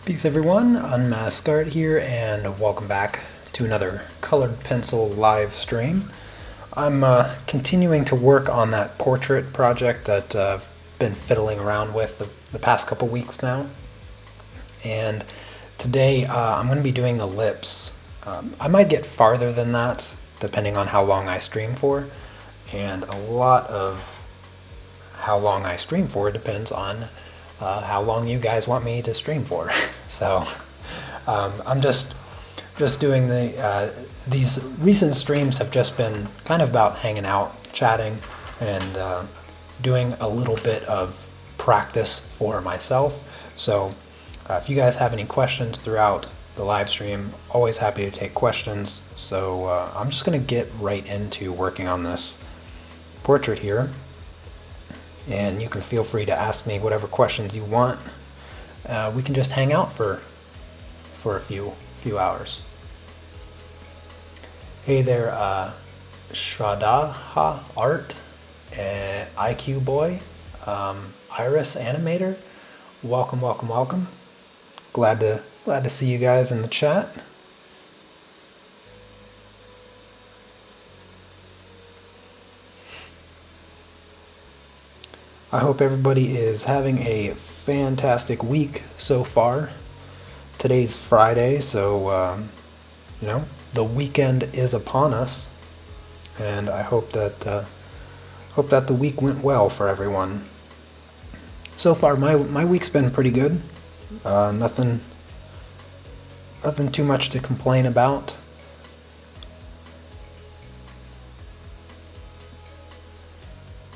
Peace everyone, Unmask Art here, and welcome back to another colored pencil live stream. I'm continuing to work on that portrait project that I've been fiddling around with the past couple weeks now. And today I'm going to be doing the lips. I might get farther than that, depending on how long I stream for. And a lot of how long I stream for depends on how long you guys want me to stream for. So I'm just doing these recent streams have just been kind of about hanging out, chatting, and doing a little bit of practice for myself. So if you guys have any questions throughout the live stream, always happy to take questions. So I'm just going to get right into working on this portrait here. And you can feel free to ask me whatever questions you want. We can just hang out for a few hours. Hey there, Shraddha Art, IQ Boy, Iris Animator. Welcome. Glad to see you guys in the chat. I hope everybody is having a fantastic week so far. Today's Friday, so the weekend is upon us, and I hope that the week went well for everyone. So far, my week's been pretty good. Nothing too much to complain about.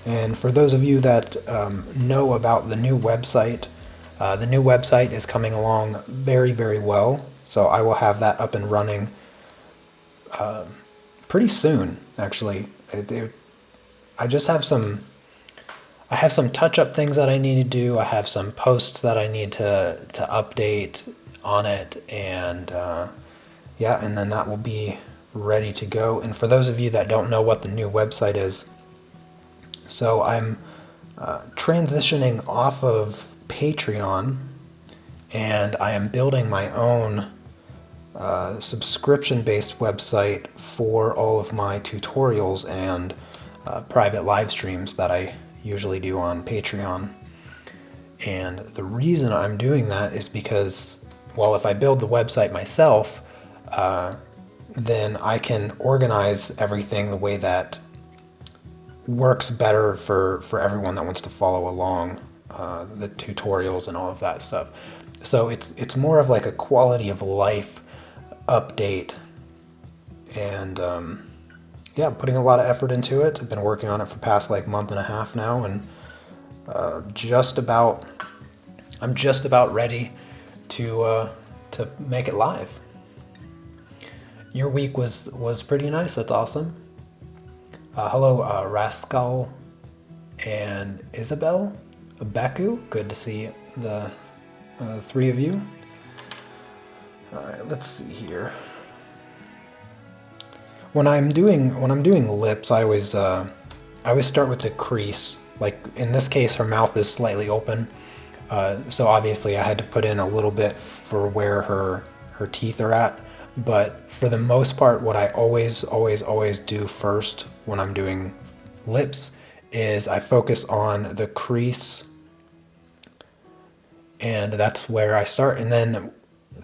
And for those of you that know about the new website is coming along very, very well. So I will have that up and running pretty soon, actually. I have some touch-up things that I need to do. I have some posts that I need to update on it, and and then that will be ready to go. And for those of you that don't know what the new website is, so I'm transitioning off of Patreon, and I am building my own subscription-based website for all of my tutorials and private live streams that I usually do on Patreon. And the reason I'm doing that is because, well, if I build the website myself, then I can organize everything the way that works better for everyone that wants to follow along, the tutorials and all of that stuff. So it's more of like a quality of life update, and putting a lot of effort into it. I've been working on it for the past month and a half now, and I'm just about ready to make it live. Your week was pretty nice. That's awesome. Hello, Rascal and Isabel, Baku. Good to see the three of you. All right, let's see here. When I'm doing lips, I always start with the crease. Like in this case, her mouth is slightly open, so obviously I had to put in a little bit for where her teeth are at. But for the most part, what I always do first when I'm doing lips is I focus on the crease, and that's where I start. And then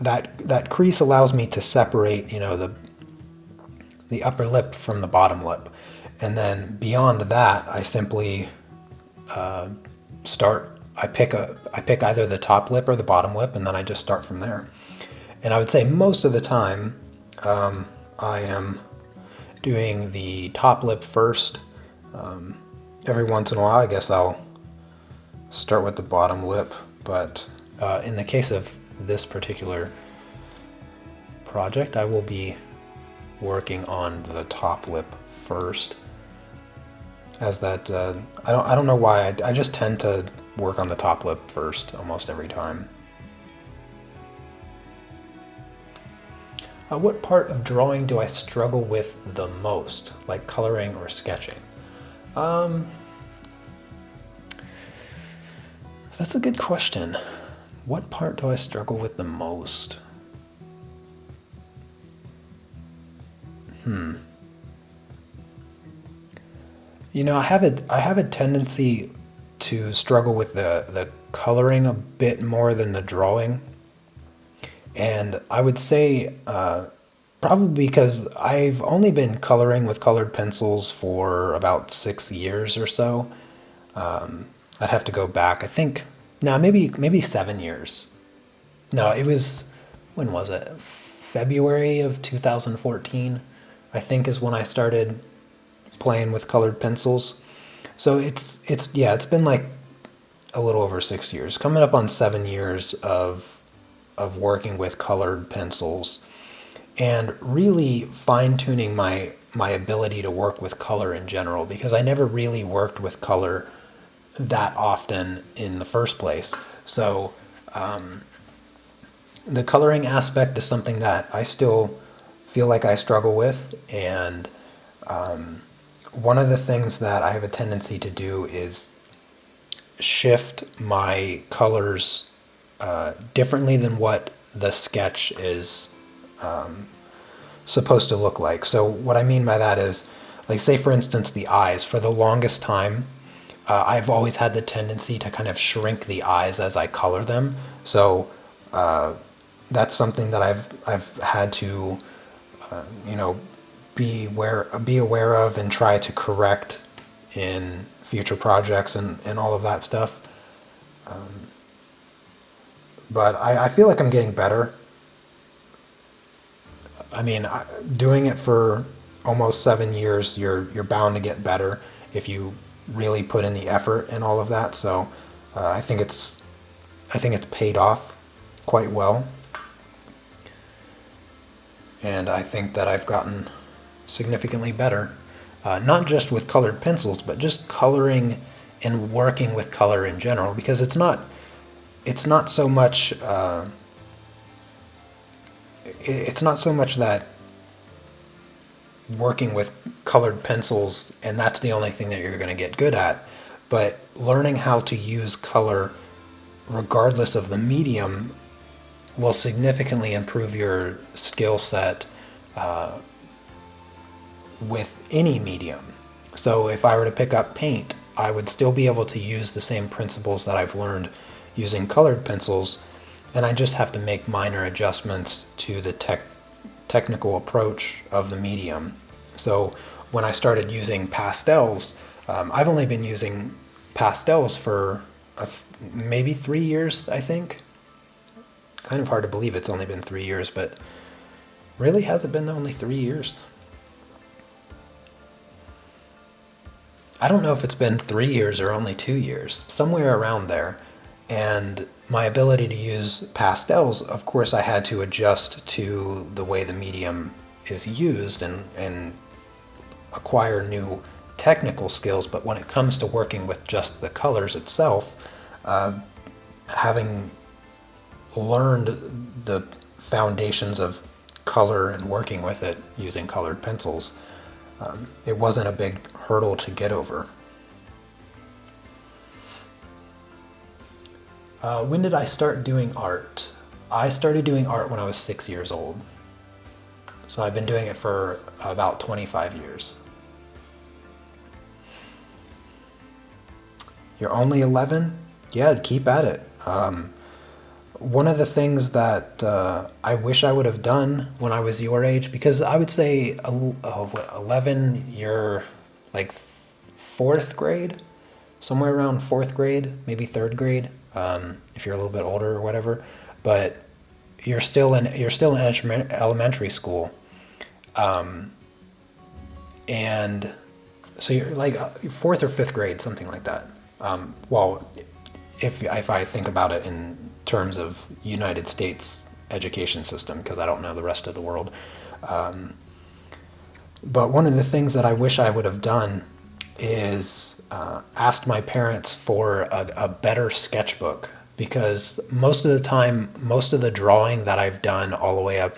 that crease allows me to separate, the upper lip from the bottom lip. And then beyond that, I simply start. I pick either the top lip or the bottom lip, and then I just start from there. And I would say most of the time, I am doing the top lip first. Every once in a while, I guess I'll start with the bottom lip. But in the case of this particular project, I will be working on the top lip first. As that, I don't know why, I just tend to work on the top lip first almost every time. What part of drawing do I struggle with the most, like coloring or sketching? That's a good question. What part do I struggle with the most? I have a tendency to struggle with the coloring a bit more than the drawing. And I would say probably because I've only been coloring with colored pencils for about 6 years or so. I'd have to go back. I think, no, maybe 7 years. No, it was, when was it? February of 2014, I think, is when I started playing with colored pencils. So it's been like a little over 6 years, coming up on 7 years of working with colored pencils and really fine tuning my ability to work with color in general, because I never really worked with color that often in the first place. So the coloring aspect is something that I still feel like I struggle with. And one of the things that I have a tendency to do is shift my colors differently than what the sketch is supposed to look like. So what I mean by that is, like, say for instance, the eyes. For the longest time, I've always had the tendency to kind of shrink the eyes as I color them. So that's something that I've had to, you know, be aware of and try to correct in future projects and all of that stuff. But I feel like I'm getting better. I mean, doing it for almost 7 years, you're bound to get better if you really put in the effort and all of that. So I think it's paid off quite well, and I think that I've gotten significantly better, not just with colored pencils, but just coloring and working with color in general. Because it's not so much it's not so much that working with colored pencils and that's the only thing that you're going to get good at, but learning how to use color regardless of the medium will significantly improve your skill set with any medium. So if I were to pick up paint, I would still be able to use the same principles that I've learned using colored pencils, and I just have to make minor adjustments to the technical approach of the medium. So when I started using pastels, I've only been using pastels for maybe 3 years, I think. Kind of hard to believe it's only been 3 years, but really, has it been only 3 years? I don't know if it's been 3 years or only 2 years, somewhere around there. And my ability to use pastels, of course, I had to adjust to the way the medium is used and acquire new technical skills. But when it comes to working with just the colors itself, having learned the foundations of color and working with it using colored pencils, it wasn't a big hurdle to get over. When did I start doing art? I started doing art when I was 6 years old. So I've been doing it for about 25 years. You're only 11? Yeah, keep at it. One of the things that I wish I would have done when I was your age, because I would say, 11, you're like fourth grade, somewhere around fourth grade, maybe third grade, if you're a little bit older or whatever. But you're still in elementary school, and so you're like fourth or fifth grade, something like that. Well, if I think about it in terms of United States education system, because I don't know the rest of the world. But one of the things that I wish I would have done is asked my parents for a better sketchbook, because most of the time, most of the drawing that I've done all the way up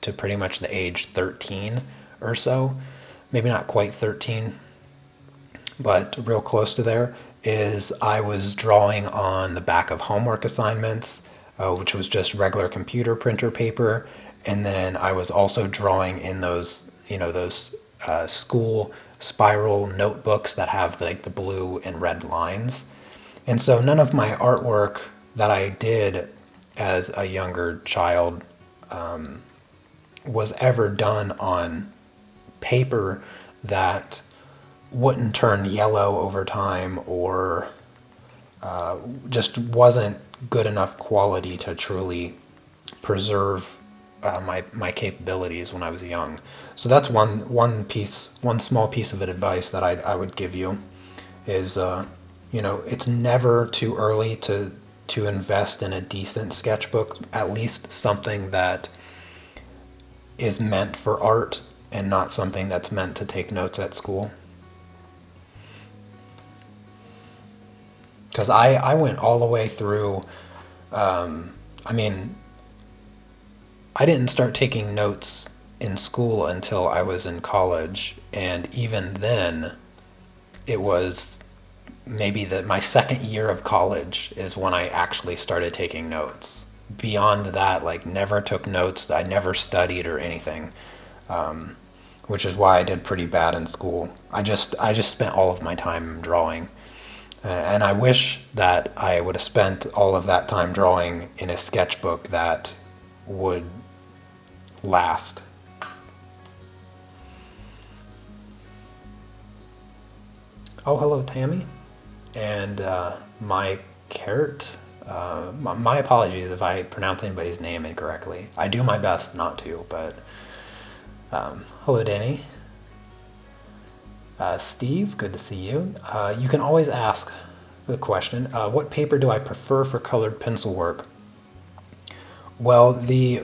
to pretty much the age 13 or so, maybe not quite 13, but real close to there, is I was drawing on the back of homework assignments. which was just regular computer printer paper. And then I was also drawing in those, those school spiral notebooks that have like the blue and red lines. And so none of my artwork that I did as a younger child was ever done on paper that wouldn't turn yellow over time, or just wasn't good enough quality to truly preserve my capabilities when I was young. So that's one small piece of advice that I would give you is, it's never too early to invest in a decent sketchbook, at least something that is meant for art and not something that's meant to take notes at school. Because I went all the way through, I mean, I didn't start taking notes in school until I was in college, and even then, it was maybe my second year of college is when I actually started taking notes. Beyond that, like, never took notes. I never studied or anything, which is why I did pretty bad in school. I just spent all of my time drawing. And I wish that I would have spent all of that time drawing in a sketchbook that would last. Oh, hello, Tammy. And my carrot. My apologies if I pronounce anybody's name incorrectly. I do my best not to, but hello, Danny. Steve, good to see you. You can always ask the question, what paper do I prefer for colored pencil work? Well, the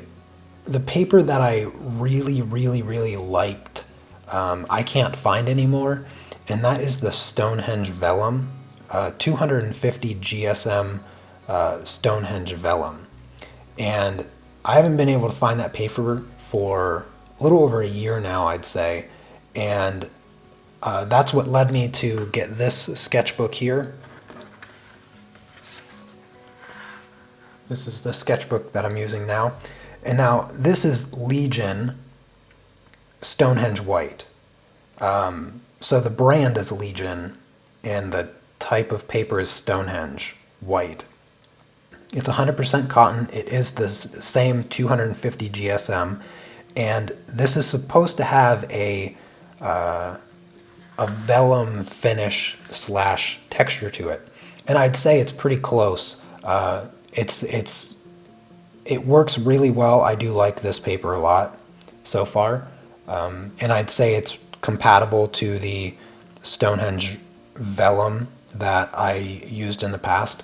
paper that I really, really, really liked, I can't find anymore, and that is the Stonehenge Vellum, 250 GSM Stonehenge Vellum. And I haven't been able to find that paper for a little over a year now, I'd say, and that's what led me to get this sketchbook here. This is the sketchbook that I'm using now. And now this is Legion Stonehenge White. So the brand is Legion and the type of paper is Stonehenge White. It's 100% cotton. It is the same 250 GSM. And this is supposed to have a vellum finish slash texture to it, and I'd say it's pretty close. It works really well. I do like this paper a lot so far, and I'd say it's compatible to the Stonehenge vellum that I used in the past.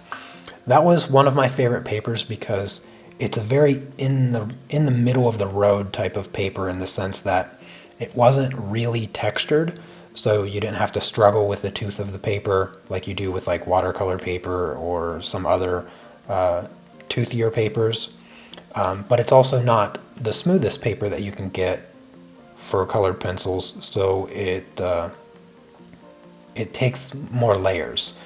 That was one of my favorite papers because it's a very in the middle of the road type of paper, in the sense that it wasn't really textured. So you didn't have to struggle with the tooth of the paper like you do with like watercolor paper or some other toothier papers. But it's also not the smoothest paper that you can get for colored pencils, so it takes more layers.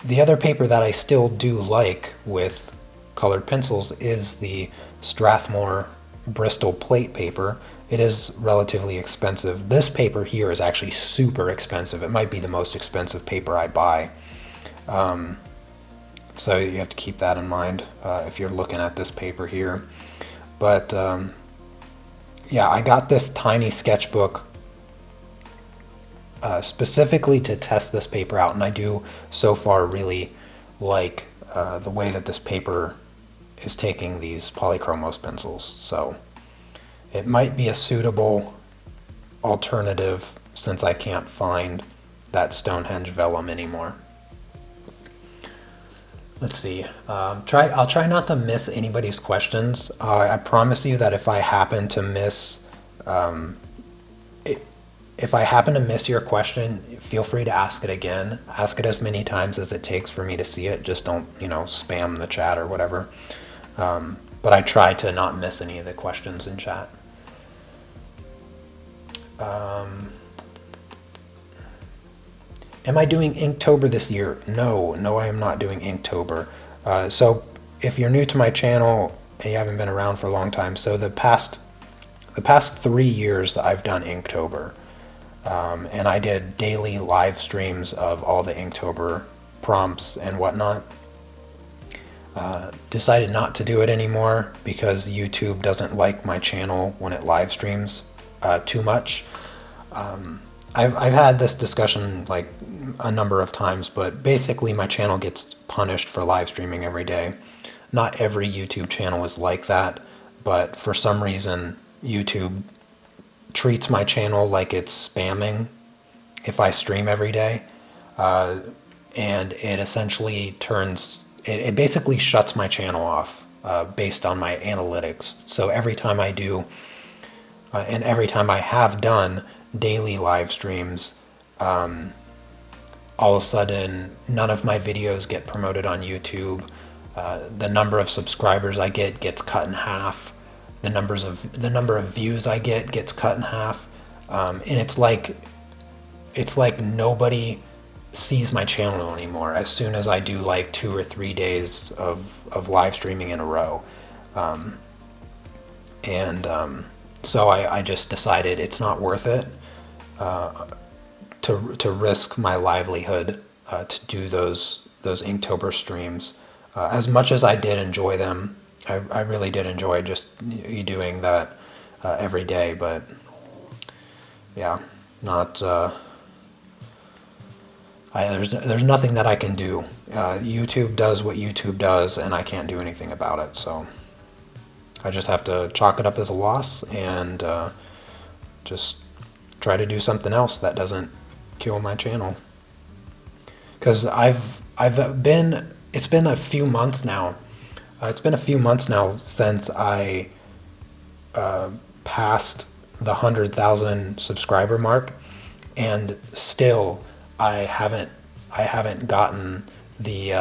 The other paper that I still do like with colored pencils is the Strathmore Bristol plate paper. It is relatively expensive. This paper here is actually super expensive. It might be the most expensive paper I buy. So you have to keep that in mind if you're looking at this paper here. But yeah, I got this tiny sketchbook specifically to test this paper out, and I do so far really like the way that this paper is taking these polychromos pencils. So it might be a suitable alternative since I can't find that Stonehenge vellum anymore. Let's see. I'll try not to miss anybody's questions. I promise you that if I happen to miss your question, feel free to ask it again. Ask it as many times as it takes for me to see it. Just don't, spam the chat or whatever. But I try to not miss any of the questions in chat. Am I doing Inktober this year? No, I am not doing Inktober. So if you're new to my channel and you haven't been around for a long time, so the past 3 years that I've done Inktober, and I did daily live streams of all the Inktober prompts and whatnot. Decided not to do it anymore because YouTube doesn't like my channel when it live streams too much. I've had this discussion like a number of times, but basically my channel gets punished for live streaming every day. Not every YouTube channel is like that, but for some reason YouTube treats my channel like it's spamming if I stream every day. And it essentially it basically shuts my channel off based on my analytics. So every time I do, and every time I have done daily live streams, all of a sudden none of my videos get promoted on YouTube. The number of subscribers I get gets cut in half. The number of views I get gets cut in half. And it's like nobody sees my channel anymore as soon as I do like 2 or 3 days of live streaming in a row. So I just decided it's not worth it to risk my livelihood to do those Inktober streams. As much as I did enjoy them, I really did enjoy just doing that every day, but yeah, not there's nothing that I can do. YouTube does what YouTube does, and I can't do anything about it. So I just have to chalk it up as a loss and just try to do something else that doesn't kill my channel. Because it's been a few months now. It's been a few months now since I passed the 100,000 subscriber mark, and still I haven't gotten the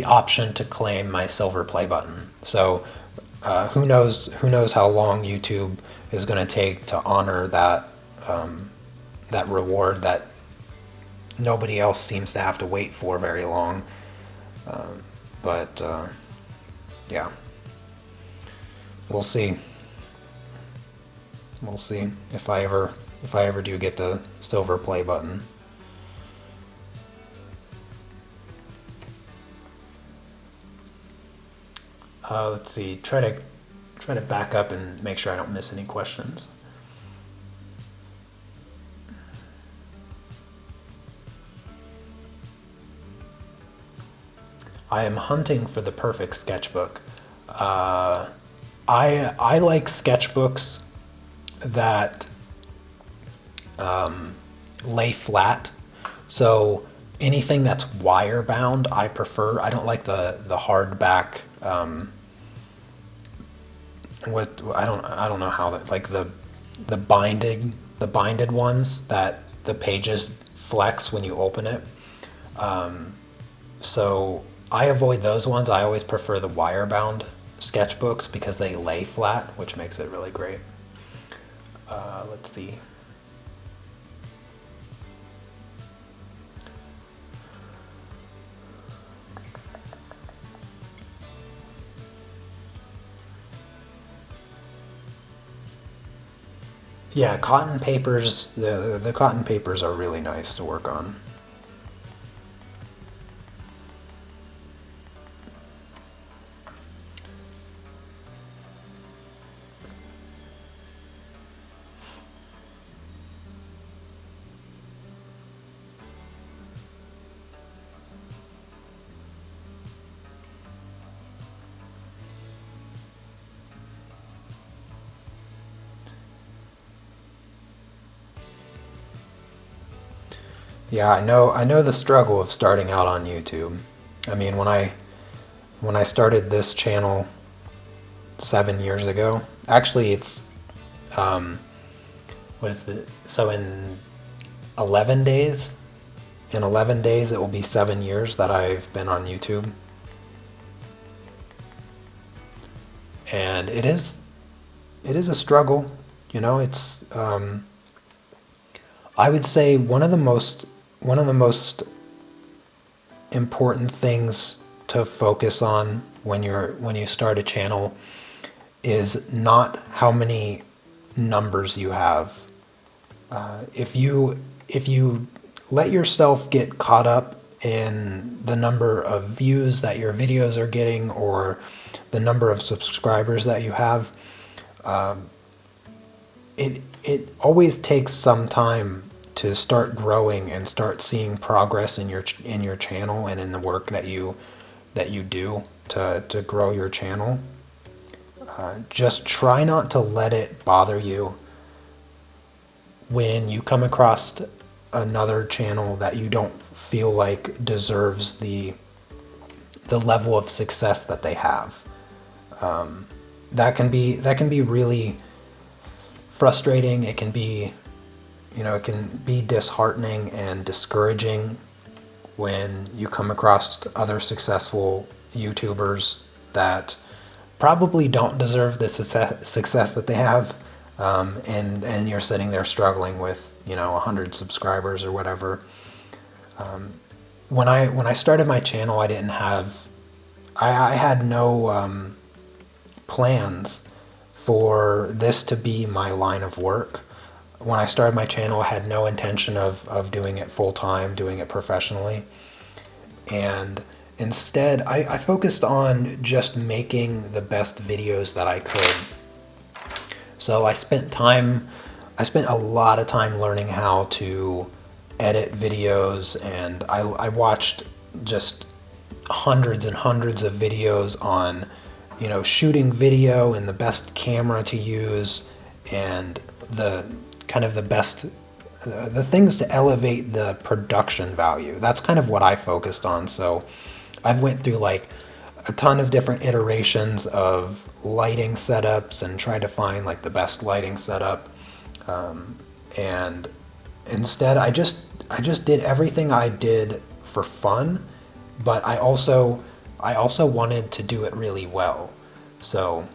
option to claim my silver play button. So who knows how long YouTube is going to take to honor that that reward that nobody else seems to have to wait for very long. But yeah, we'll see. We'll see if I ever do get the silver play button. Let's see. Try to back up and make sure I don't miss any questions. I am hunting for the perfect sketchbook. I like sketchbooks that lay flat. So anything that's wire bound, I prefer. I don't like the hardback. I don't know how that, like the binded ones that the pages flex when you open it. So I avoid those ones. I always prefer the wire bound sketchbooks because they lay flat, which makes it really great. Let's see. Yeah, cotton papers, the cotton papers are really nice to work on. Yeah, I know the struggle of starting out on YouTube. I mean, when I started this channel 7 years ago, actually it's so in 11 days, it will be 7 years that I've been on YouTube. And it is a struggle, you know. It's I would say one of the most important things to focus on when you start a channel is not how many numbers you have. If you let yourself get caught up in the number of views that your videos are getting or the number of subscribers that you have, it always takes some time to start growing and start seeing progress in your channel and in the work that you do to grow your channel. Just try not to let it bother you when you come across another channel that you don't feel like deserves the level of success that they have. That can be really frustrating. It can be, it can be disheartening and discouraging when you come across other successful YouTubers that probably don't deserve the success that they have, and you're sitting there struggling with 100 subscribers or whatever. When I started my channel, I had no plans for this to be my line of work. When I started my channel, I had no intention of doing it full time, doing it professionally. And instead, I focused on just making the best videos that I could. So I spent a lot of time learning how to edit videos, and I watched just hundreds and hundreds of videos on, shooting video and the best camera to use and the kind of the best, the things to elevate the production value. That's kind of what I focused on. So I've went through like a ton of different iterations of lighting setups and tried to find like the best lighting setup. And instead I just did everything I did for fun, but I also wanted to do it really well. So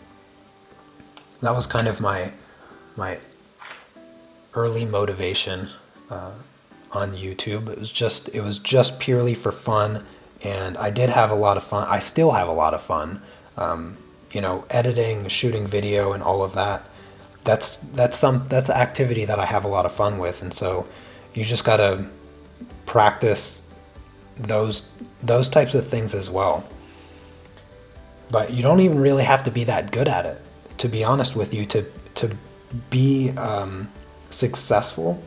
that was kind of my early motivation on YouTube. It was just purely for fun, and I did have a lot of fun. I still have a lot of fun. Editing, shooting video, and all of that. That's activity that I have a lot of fun with, and so you just gotta practice those types of things as well. But you don't even really have to be that good at it, to be honest with you, to be successful.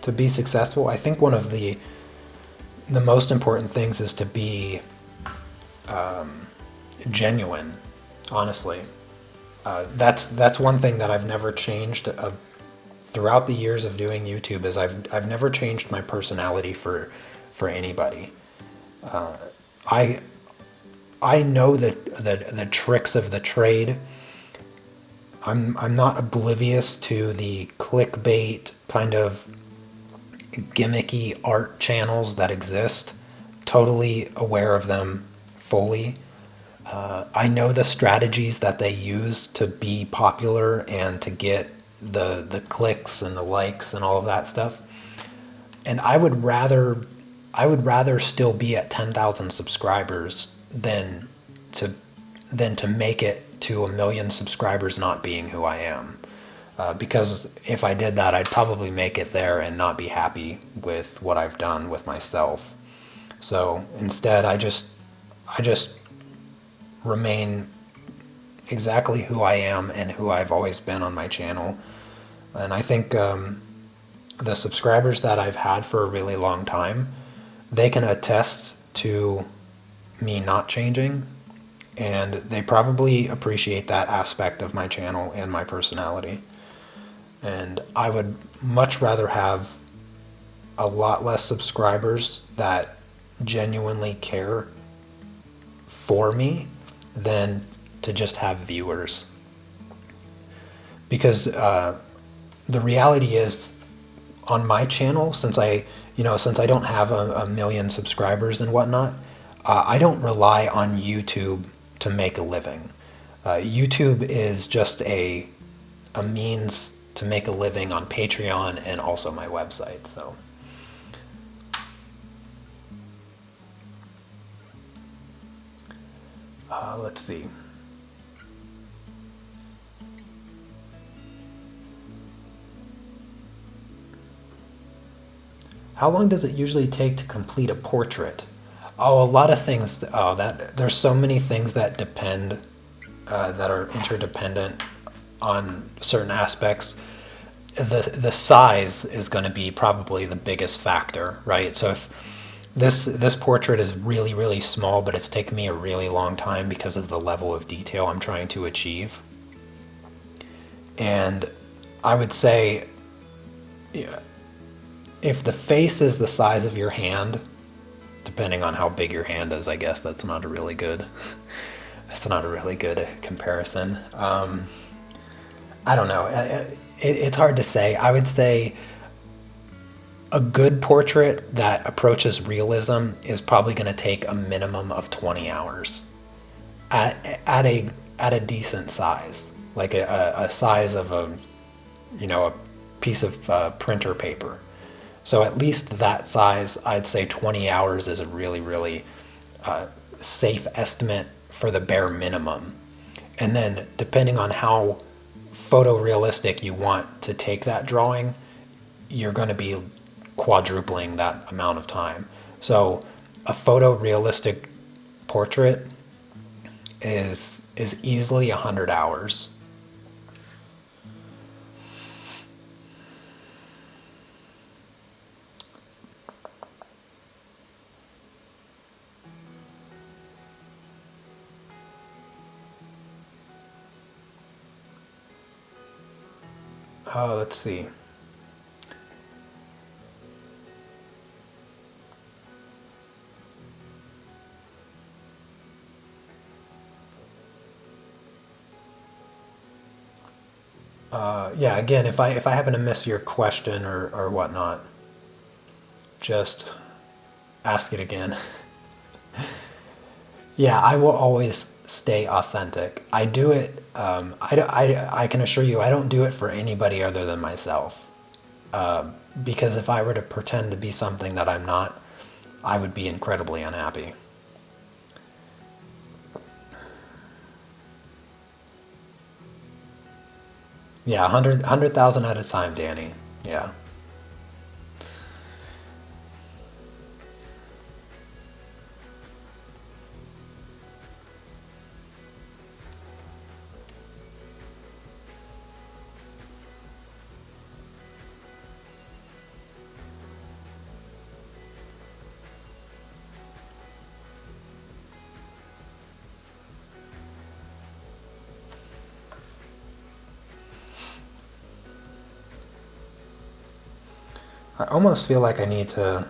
To be successful, I think one of the most important things is to be genuine. Honestly, that's one thing that I've never changed throughout the years of doing YouTube. Is I've never changed my personality for anybody. I know the tricks of the trade. I'm not oblivious to the clickbait kind of gimmicky art channels that exist. Totally aware of them fully. I know the strategies that they use to be popular and to get the clicks and the likes and all of that stuff. And I would rather still be at 10,000 subscribers than to make it to 1 million subscribers not being who I am. Because if I did that, I'd probably make it there and not be happy with what I've done with myself. So instead, I just remain exactly who I am and who I've always been on my channel. And I think the subscribers that I've had for a really long time, they can attest to me not changing, and they probably appreciate that aspect of my channel and my personality. And I would much rather have a lot less subscribers that genuinely care for me than to just have viewers. Because the reality is, on my channel, since I don't have a million subscribers and whatnot, I don't rely on YouTube to make a living. YouTube is just a means to make a living on Patreon and also my website. So Let's see. How long does it usually take to complete a portrait? Oh, a lot of things. Oh, that there's so many things that depend, that are interdependent on certain aspects. The size is going to be probably the biggest factor, right? So if this portrait is really small, but it's taken me a really long time because of the level of detail I'm trying to achieve. And I would say, yeah, if the face is the size of your hand, depending on how big your hand is, I guess that's not a really good that's not a really good comparison. I don't know. It's hard to say. I would say a good portrait that approaches realism is probably going to take a minimum of 20 hours at a decent size, like a size of a piece of printer paper. So at least that size, I'd say 20 hours is a really safe estimate for the bare minimum. And then depending on how photorealistic you want to take that drawing, you're going to be quadrupling that amount of time. So a photorealistic portrait is easily 100 hours. Let's see. Yeah, again, if I happen to miss your question or whatnot, just ask it again. Yeah, I will always stay authentic. I do it. I can assure you, I don't do it for anybody other than myself. Because if I were to pretend to be something that I'm not, I would be incredibly unhappy. Yeah, 100,000 at a time, Danny. Yeah. I almost feel like I need to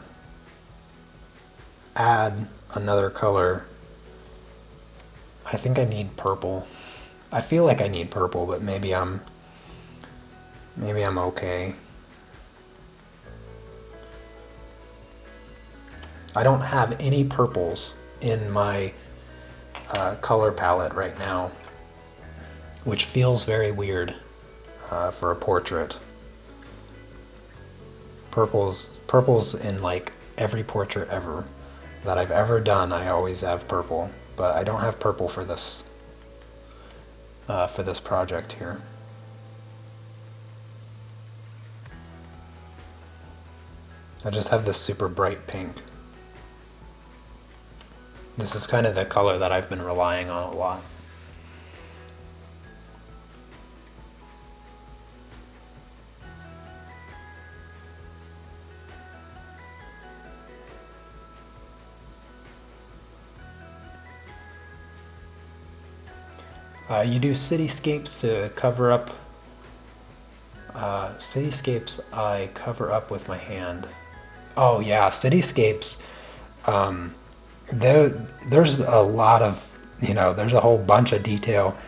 add another color. I think I need purple. I feel like I need purple, but maybe I'm okay. I don't have any purples in my color palette right now, which feels very weird for a portrait. Purples in like every portrait ever that I've ever done. I always have purple, but I don't have purple for this project here. I just have this super bright pink. This is kind of the color that I've been relying on a lot. You do cityscapes to cover up. Cityscapes I cover up with my hand. Oh yeah, cityscapes. Um, there's a lot of, there's a whole bunch of detail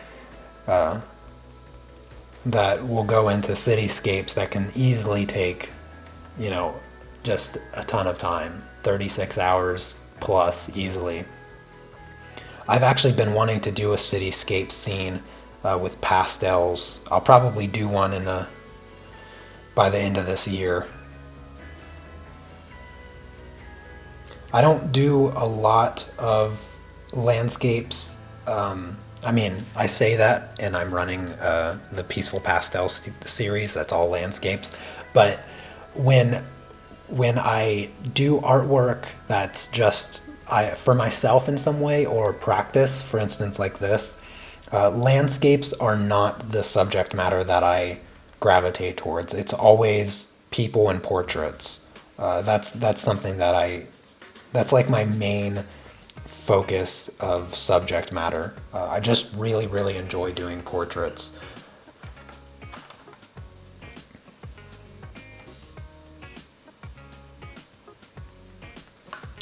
uh, that will go into cityscapes that can easily take, you know, just a ton of time. 36 hours plus easily. I've actually been wanting to do a cityscape scene with pastels. I'll probably do one by the end of this year. I don't do a lot of landscapes I mean, I say that, and I'm running the Peaceful Pastel series. That's all landscapes. But when I do artwork that's just for myself in some way or practice, for instance, like this, landscapes are not the subject matter that I gravitate towards. It's always people and portraits. That's something that that's like my main focus of subject matter. I just really, really enjoy doing portraits.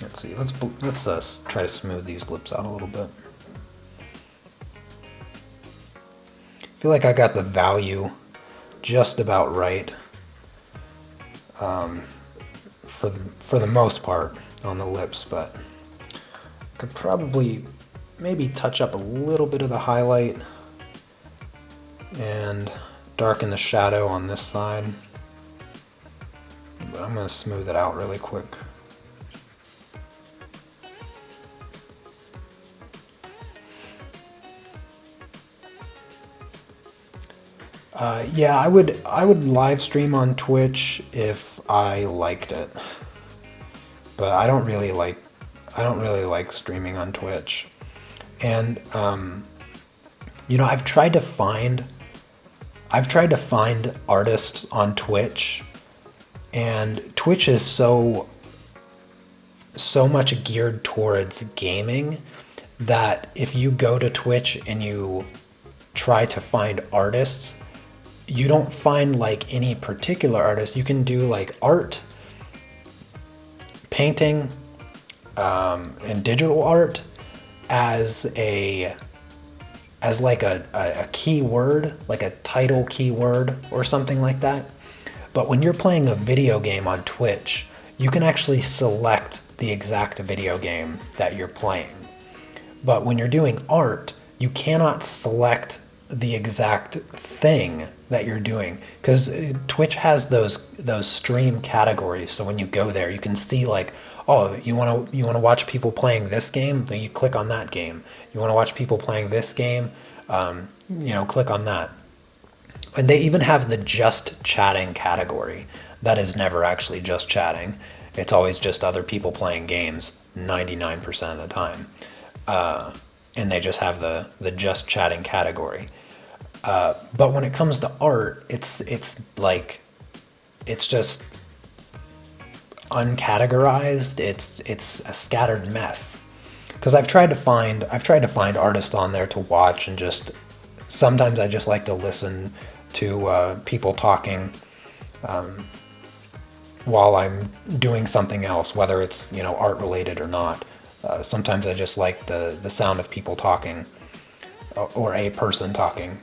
Let's see. Let's try to smooth these lips out a little bit. I feel like I got the value just about right for the most part on the lips, but could probably maybe touch up a little bit of the highlight and darken the shadow on this side. But I'm going to smooth it out really quick. Yeah, I would live stream on Twitch if I liked it, but I don't really like streaming on Twitch, and you know, I've tried to find artists on Twitch, and Twitch is so much geared towards gaming that if you go to Twitch and you try to find artists, you don't find like any particular artist. You can do like art, painting, and digital art as like a keyword, like a title keyword or something like that. But when you're playing a video game on Twitch, you can actually select the exact video game that you're playing. But when you're doing art, you cannot select the exact thing that you're doing, because Twitch has those stream categories. So when you go there, you can see like, oh, you want to watch people playing this game, then you click on that game. You want to watch people playing this game, you know, click on that. And they even have the just chatting category that is never actually just chatting. It's always just other people playing games 99% of the time. And they just have the just chatting category. But when it comes to art, it's like, it's just uncategorized. It's a scattered mess. Because I've tried to find artists on there to watch, and just sometimes I just like to listen to people talking while I'm doing something else, whether it's, you know, art related or not. Sometimes I just like the sound of people talking, or a person talking.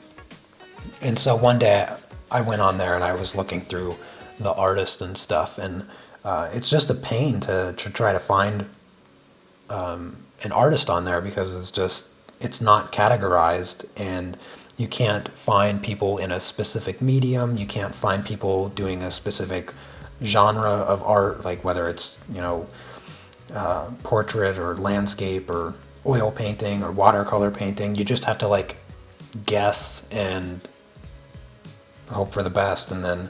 And so one day I went on there and I was looking through the artist and stuff, and it's just a pain to try to find an artist on there, because it's not categorized, and you can't find people in a specific medium. You can't find people doing a specific genre of art, like whether it's, you know, portrait or landscape or oil painting or watercolor painting. You just have to like guess and hope for the best. And then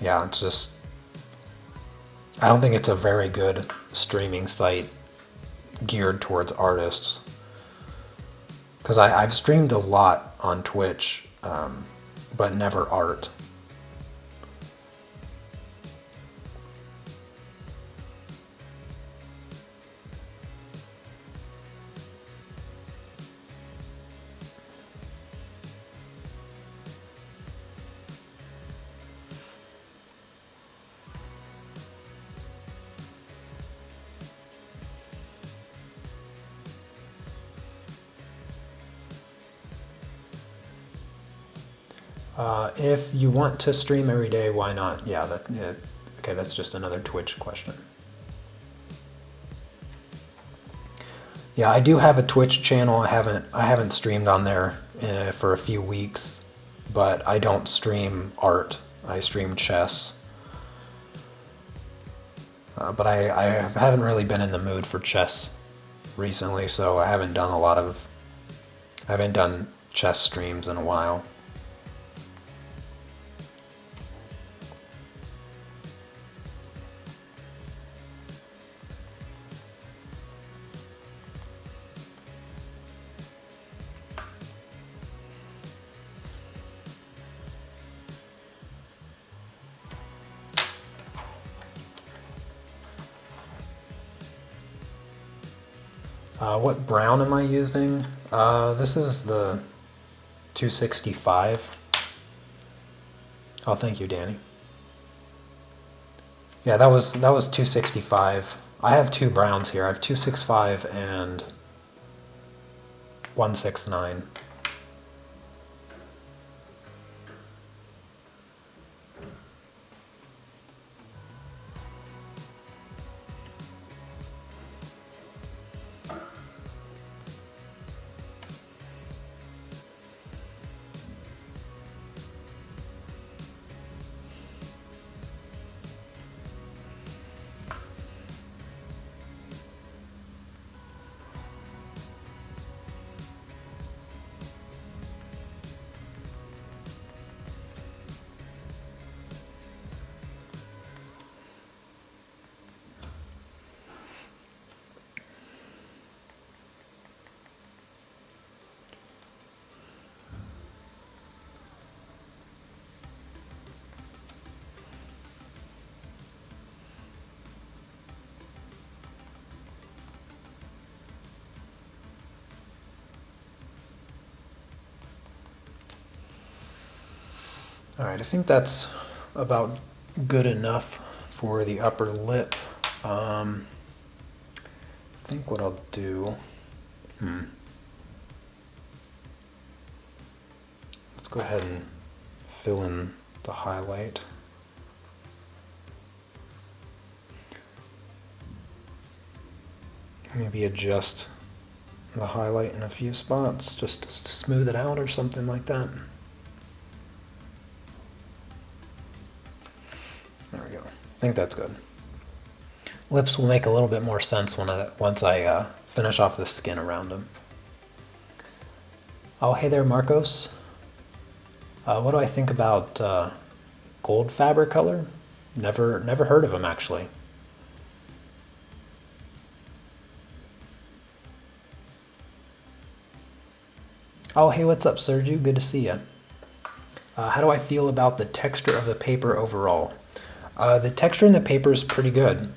yeah, it's just, I don't think it's a very good streaming site geared towards artists, because I've streamed a lot on Twitch, but never art. If you want to stream every day, why not? Yeah, okay, that's just another Twitch question. Yeah, I do have a Twitch channel. I haven't streamed on there for a few weeks, but I don't stream art. I stream chess. But I haven't really been in the mood for chess recently, so I haven't done chess streams in a while. What brown am I using? This is the 265. Oh, thank you, Danny. Yeah, that was 265. I have two browns here. I have 265 and 169. All right, I think that's about good enough for the upper lip. I think what I'll do, let's go ahead and fill in the highlight. Maybe adjust the highlight in a few spots just to smooth it out or something like that. There we go. I think that's good. Lips will make a little bit more sense once I finish off the skin around them. Oh, hey there, Marcos. What do I think about gold fabric color? Never heard of them, actually. Oh, hey, what's up, Sergio? Good to see you. How do I feel about the texture of the paper overall? The texture in the paper is pretty good.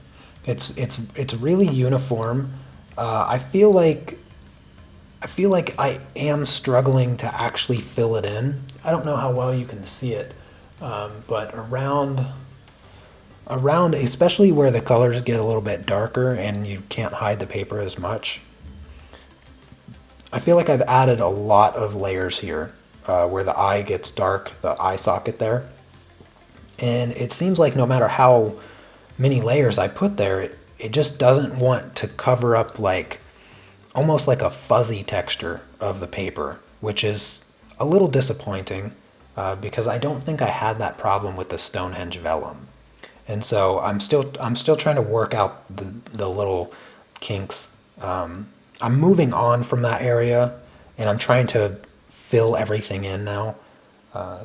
It's really uniform. I feel like I am struggling to actually fill it in. I don't know how well you can see it, but around, especially where the colors get a little bit darker and you can't hide the paper as much, I feel like I've added a lot of layers here, where the eye gets dark, the eye socket there. And it seems like no matter how many layers I put there, it just doesn't want to cover up like almost like a fuzzy texture of the paper, which is a little disappointing because I don't think I had that problem with the Stonehenge vellum. And so I'm still trying to work out the little kinks. I'm moving on from that area and I'm trying to fill everything in now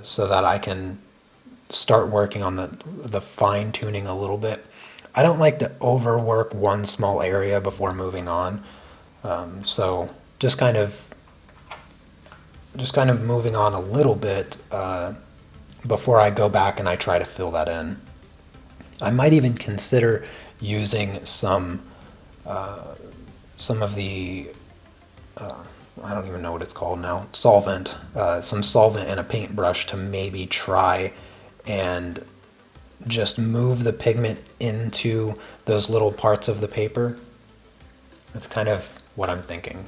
so that I can start working on the fine tuning a little bit. I don't like to overwork one small area before moving on. So just kind of moving on a little bit before I go back and I try to fill that in. I might even consider using some of the I don't even know what it's called now, solvent, some solvent and a paintbrush to maybe try and just move the pigment into those little parts of the paper. That's kind of what I'm thinking.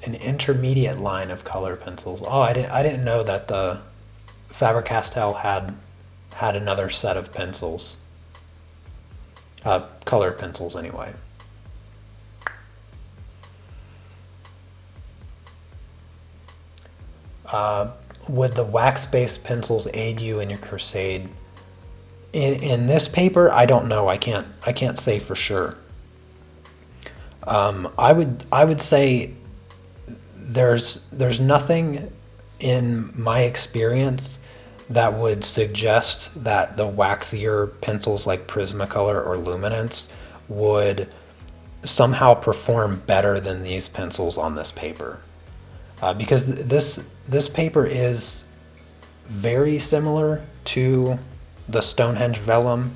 An intermediate line of color pencils. Oh, I didn't know that the Faber-Castell had had another set of pencils, colored pencils anyway. Would the wax-based pencils aid you in your crusade? In this paper, I don't know. I can't say for sure. I would say there's nothing in my experience that would suggest that the waxier pencils like Prismacolor or Luminance would somehow perform better than these pencils on this paper. Because this paper is very similar to the Stonehenge vellum,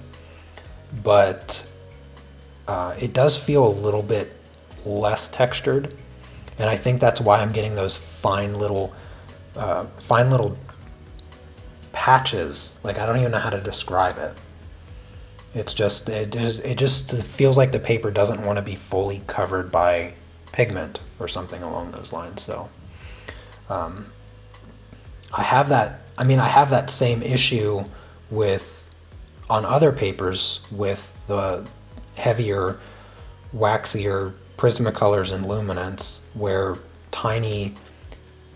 but it does feel a little bit less textured, and I think that's why I'm getting those fine little patches. Like, I don't even know how to describe it. It just feels like the paper doesn't want to be fully covered by pigment or something along those lines. So I have that. I mean, I have that same issue on other papers with the heavier, waxier Prismacolors and Luminance, where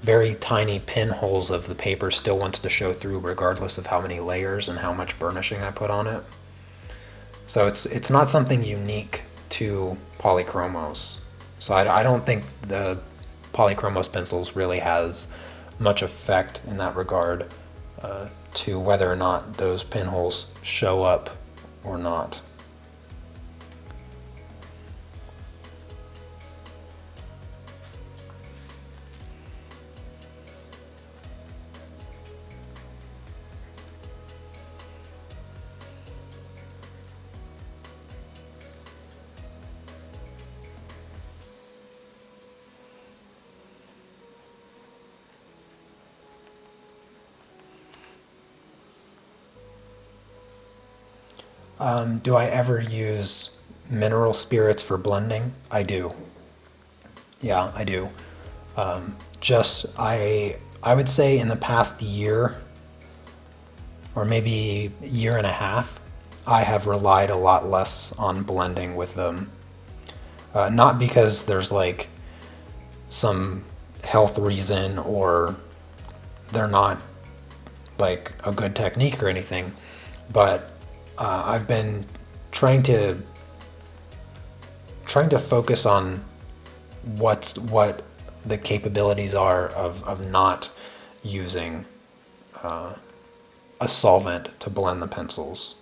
very tiny pinholes of the paper still wants to show through regardless of how many layers and how much burnishing I put on it. So it's not something unique to polychromos. So I don't think the polychromos pencils really has much effect in that regard to whether or not those pinholes show up or not. Do I ever use mineral spirits for blending? I do. Yeah, I do. I would say in the past year, or maybe year and a half, I have relied a lot less on blending with them. Not because there's like some health reason or they're not like a good technique or anything, but I've been trying to focus on what the capabilities are of not using a solvent to blend the pencils.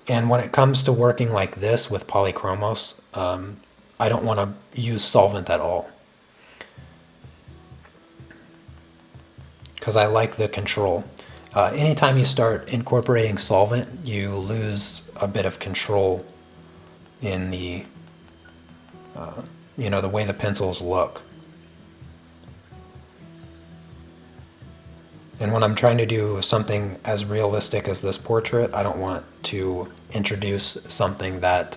And when it comes to working like this with polychromos, I don't want to use solvent at all, because I like the control. Anytime you start incorporating solvent, you lose a bit of control in the the way the pencils look. And when I'm trying to do something as realistic as this portrait, I don't want to introduce something that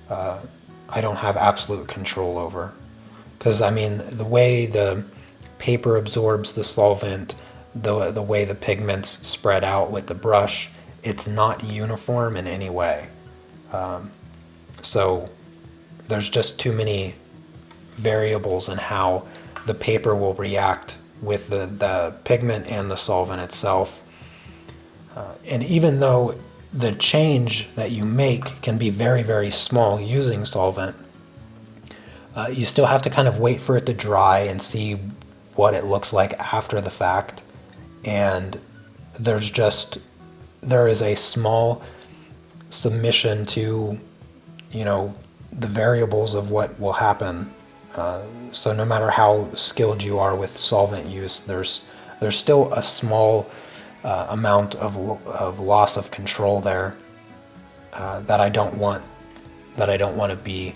I don't have absolute control over. Because, I mean, the way the paper absorbs the solvent, the way the pigments spread out with the brush, it's not uniform in any way. So there's just too many variables in how the paper will react with the pigment and the solvent itself. And even though the change that you make can be very, very small using solvent, you still have to kind of wait for it to dry and see what it looks like after the fact. And there is a small submission to, the variables of what will happen. So no matter how skilled you are with solvent use, there's still a small amount of loss of control there that I don't want to be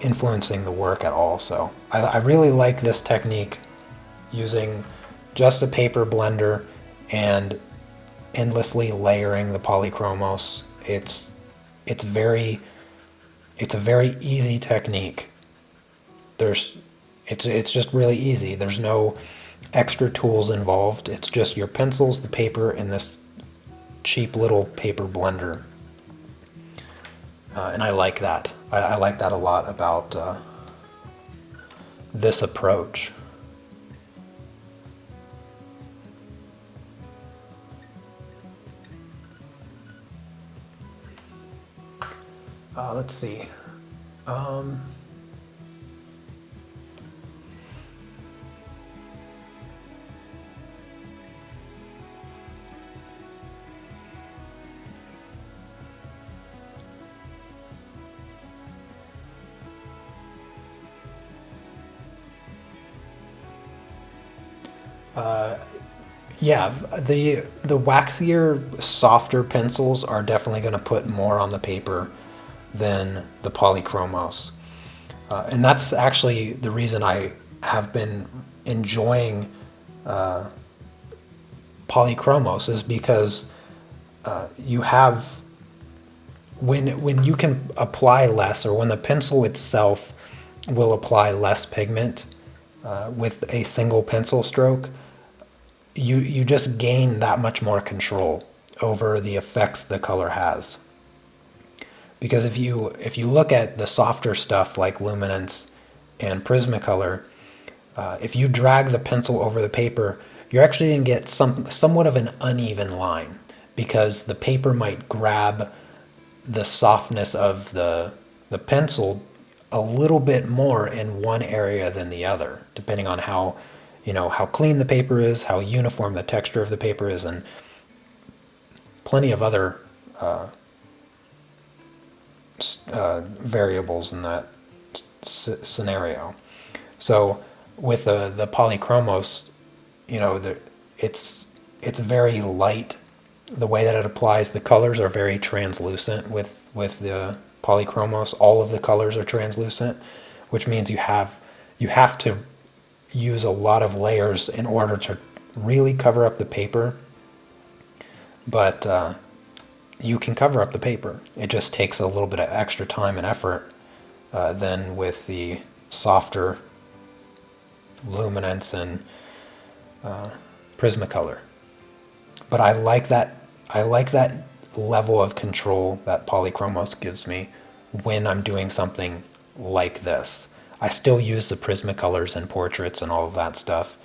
influencing the work at all. So I really like this technique, using just a paper blender and endlessly layering the polychromos. It's a very easy technique. It's just really easy. There's no extra tools involved. It's just your pencils, the paper, and this cheap little paper blender. And I like that. I like that a lot about this approach. Let's see. Um, yeah, the waxier, softer pencils are definitely going to put more on the paper than the polychromos. And that's actually the reason I have been enjoying polychromos, is because you have, when you can apply less, or when the pencil itself will apply less pigment with a single pencil stroke, you just gain that much more control over the effects the color has. Because if you look at the softer stuff like luminance and Prismacolor, if you drag the pencil over the paper, you're actually going to get somewhat of an uneven line, because the paper might grab the softness of the pencil a little bit more in one area than the other, depending on how how clean the paper is, how uniform the texture of the paper is, and plenty of other variables in that scenario. So with the polychromos, it's very light. The way that it applies, the colors are very translucent with the polychromos. All of the colors are translucent, which means you have to use a lot of layers in order to really cover up the paper. But you can cover up the paper. It just takes a little bit of extra time and effort than with the softer luminance and Prismacolor. But I like that level of control that polychromos gives me when I'm doing something like this. I still use the Prismacolors and portraits and all of that stuff,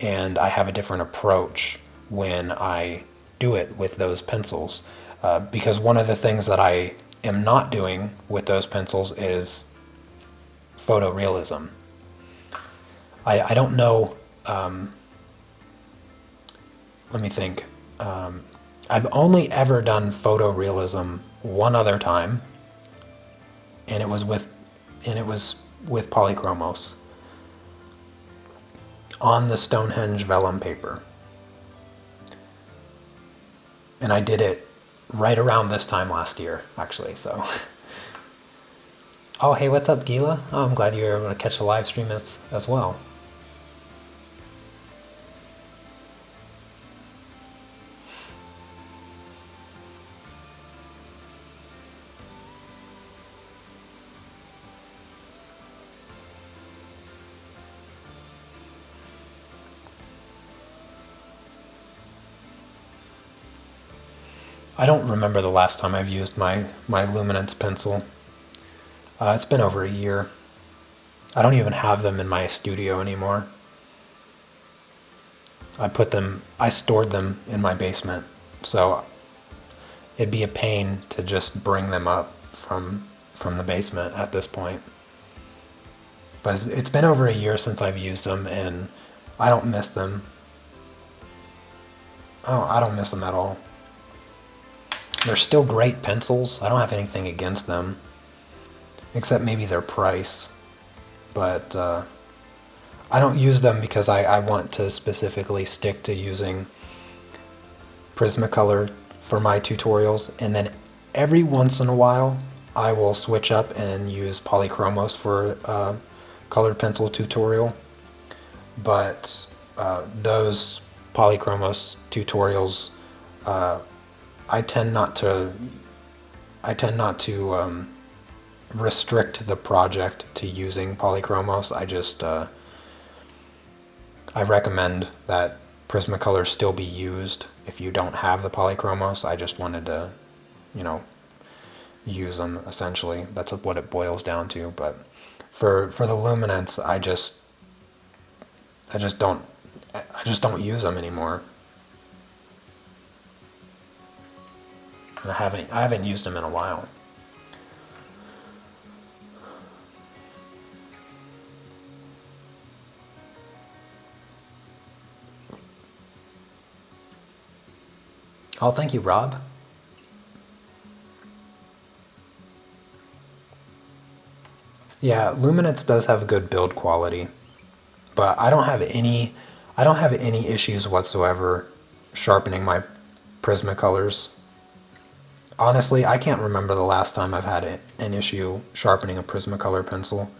and I have a different approach when I do it with those pencils. Because one of the things that I am not doing with those pencils is photorealism. I don't know. Let me think. I've only ever done photorealism one other time, and it was with polychromos on the Stonehenge vellum paper. And I did it right around this time last year, actually. So, oh hey, what's up, Gila? Oh, I'm glad you were able to catch the live stream as well. I don't remember the last time I've used my luminance pencil. It's been over a year. I don't even have them in my studio anymore. I stored them in my basement, so it'd be a pain to just bring them up from the basement at this point. But it's been over a year since I've used them, and I don't miss them. Oh, I don't miss them at all. They're still great pencils. I don't have anything against them, except maybe their price. But I don't use them because I want to specifically stick to using Prismacolor for my tutorials, and then every once in a while I will switch up and use polychromos for a colored pencil tutorial. But those polychromos tutorials, I tend not to restrict the project to using polychromos. I recommend that Prismacolor still be used if you don't have the polychromos. I just wanted to, you know, use them essentially. That's what it boils down to. But for the luminance, I just don't use them anymore. And I haven't used them in a while. Oh, thank you, Rob. Yeah, Luminance does have good build quality, but I don't have any issues whatsoever sharpening my Prismacolors. Honestly, I can't remember the last time I've had an issue sharpening a Prismacolor pencil.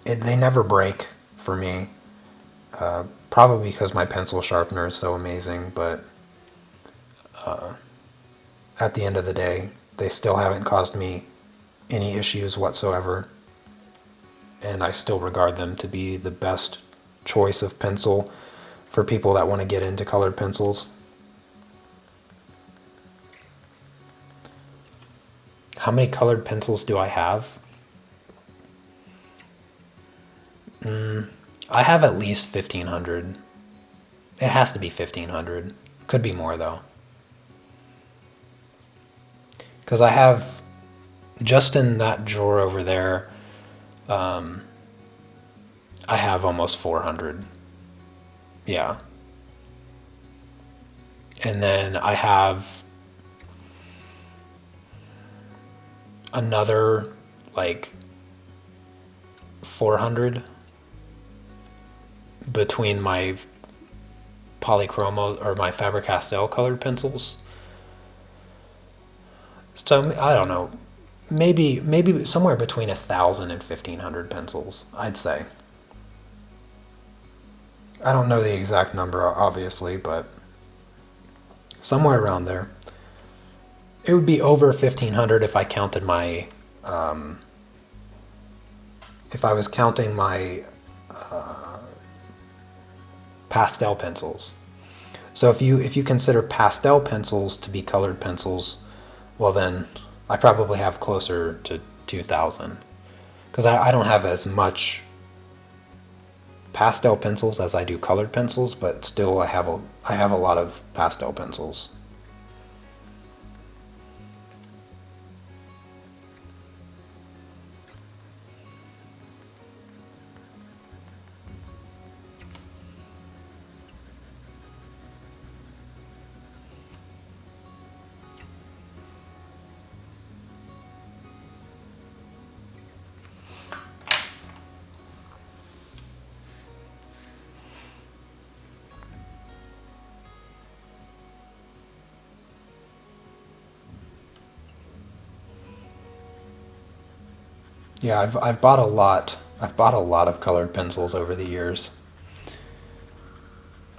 They never break for me. Probably because my pencil sharpener is so amazing, but at the end of the day, they still haven't caused me any issues whatsoever. And I still regard them to be the best choice of pencil for people that want to get into colored pencils. How many colored pencils do I have? I have at least 1,500. It has to be 1,500. Could be more though. Because I have, just in that drawer over there, I have almost 400. Yeah. And then I have another like 400 between my polychromo or my Faber-Castell colored pencils. So I don't know, maybe somewhere between 1,000 and 1,500 pencils, I'd say. I don't know the exact number, obviously, but somewhere around there. It would be over 1,500 if I counted my, if I was counting my pastel pencils. So if you consider pastel pencils to be colored pencils, well then I probably have closer to 2,000, because I don't have as much pastel pencils as I do colored pencils, but still I have a lot of pastel pencils. Yeah, I've bought a lot. I've bought a lot of colored pencils over the years.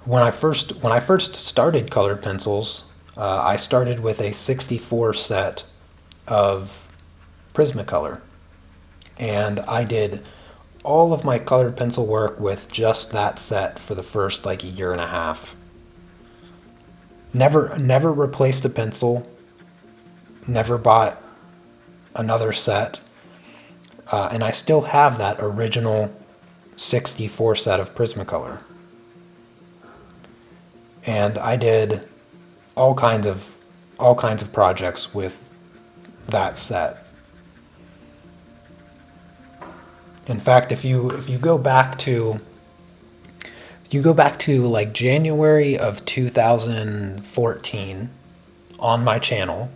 When I first started colored pencils, I started with a 64 set of Prismacolor, and I did all of my colored pencil work with just that set for the first like a year and a half. Never replaced a pencil. Never bought another set. And I still have that original 64 set of Prismacolor. And I did all kinds of projects with that set. In fact, if you go back to like January of 2014 on my channel,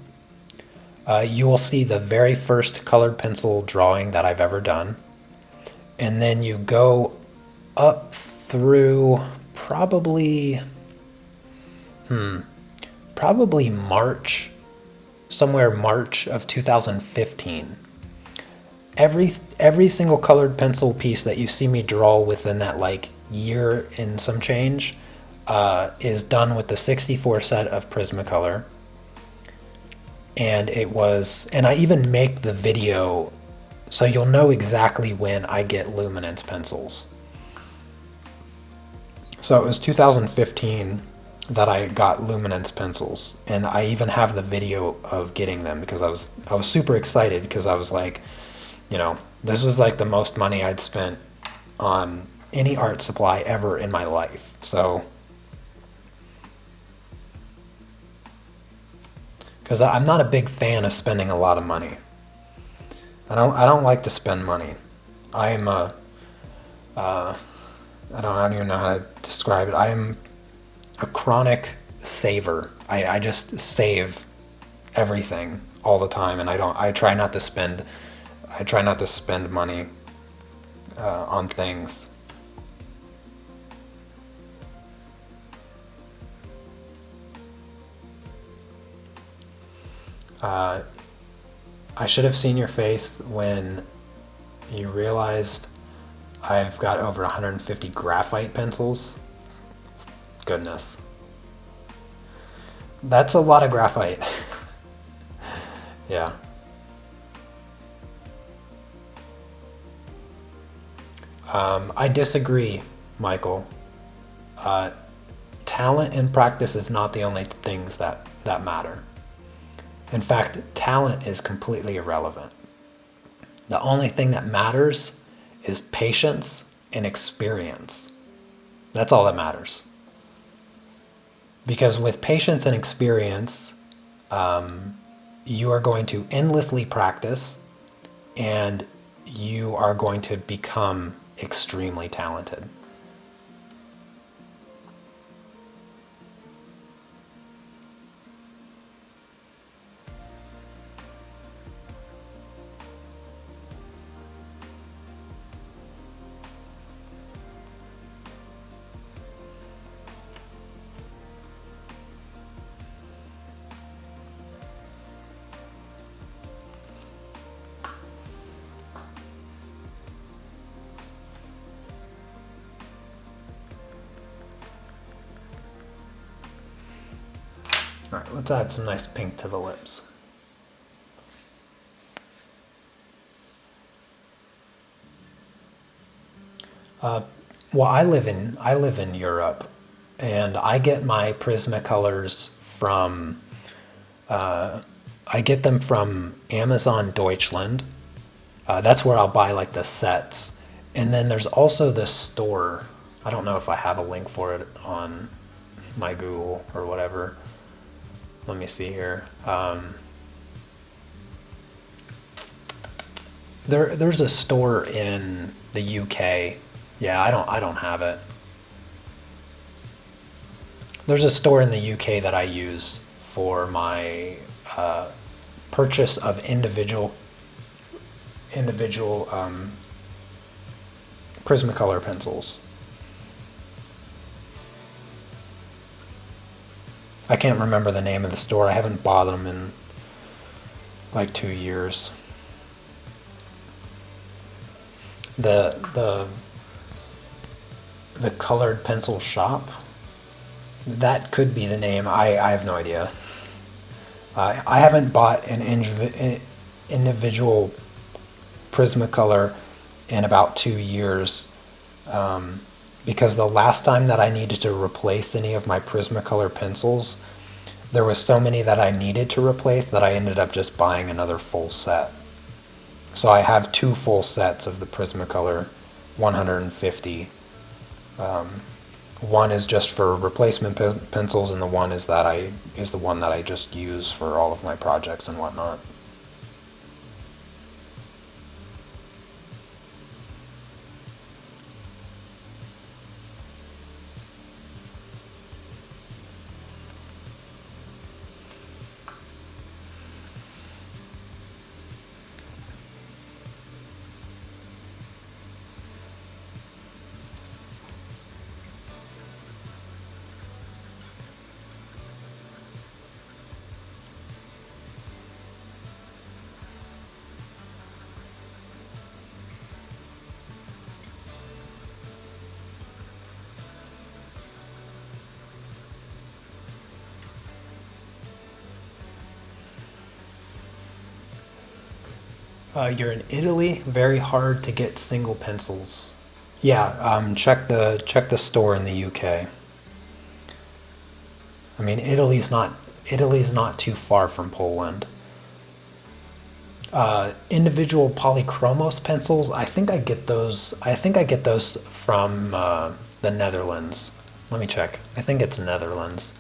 you will see the very first colored pencil drawing that I've ever done. And then you go up through probably March, somewhere March of 2015. Every single colored pencil piece that you see me draw within that like year and some change is done with the 64 set of Prismacolor. And I even make the video so you'll know exactly when I get luminance pencils. So it was 2015 that I got luminance pencils, and I even have the video of getting them because I was super excited because I was like, this was like the most money I'd spent on any art supply ever in my life. So because I'm not a big fan of spending a lot of money. I don't like to spend money. I am a I don't even know how to describe it. I am a chronic saver. I just save everything all the time, and I try not to spend. I try not to spend money on things. Uh, I should have seen your face when you realized I've got over 150 graphite pencils. Goodness. That's a lot of graphite. Yeah. I disagree, Michael. Uh, Talent and practice is not the only things that matter. In fact, talent is completely irrelevant. The only thing that matters is patience and experience. That's all that matters. Because with patience and experience, you are going to endlessly practice and you are going to become extremely talented. All right, let's add some nice pink to the lips. Well, I live in Europe, and I get my Prismacolors from I get them from Amazon Deutschland. That's where I'll buy like the sets, and then there's also this store. I don't know if I have a link for it on my Google or whatever. Let me see here. There's a store in the UK. Yeah, I don't have it. There's a store in the UK that I use for my purchase of individual Prismacolor pencils. I can't remember the name of the store. I haven't bought them in like 2 years. The the colored pencil shop. That could be the name. I have no idea. I haven't bought an individual Prismacolor in about 2 years, because the last time that I needed to replace any of my Prismacolor pencils, there was so many that I needed to replace that I ended up just buying another full set. So I have two full sets of the Prismacolor 150. One is just for replacement pencils, and the one is the one that I just use for all of my projects and whatnot. You're in Italy, very hard to get single pencils Yeah, check the store in the UK. I mean, Italy's not too far from Poland. Individual polychromos pencils. I think I get those. I think I get those from the Netherlands. Let me check. I think it's Netherlands.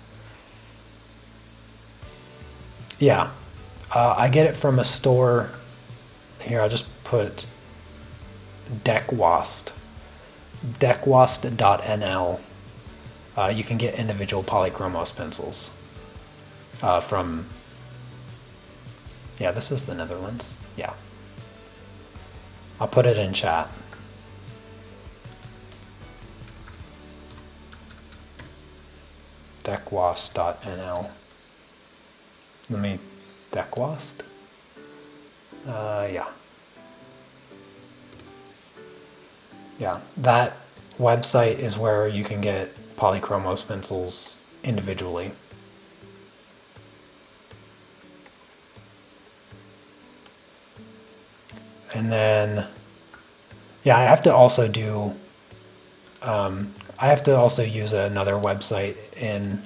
Yeah, I get it from a store. Here, I'll just put Deckwast. Deckwast.nl. You can get individual polychromos pencils from. Yeah, this is the Netherlands. Yeah, I'll put it in chat. Deckwast.nl. Let me. Deckwast? Yeah. Yeah, that website is where you can get polychromos pencils individually. And then, yeah, I have to also do, I have to also use another website in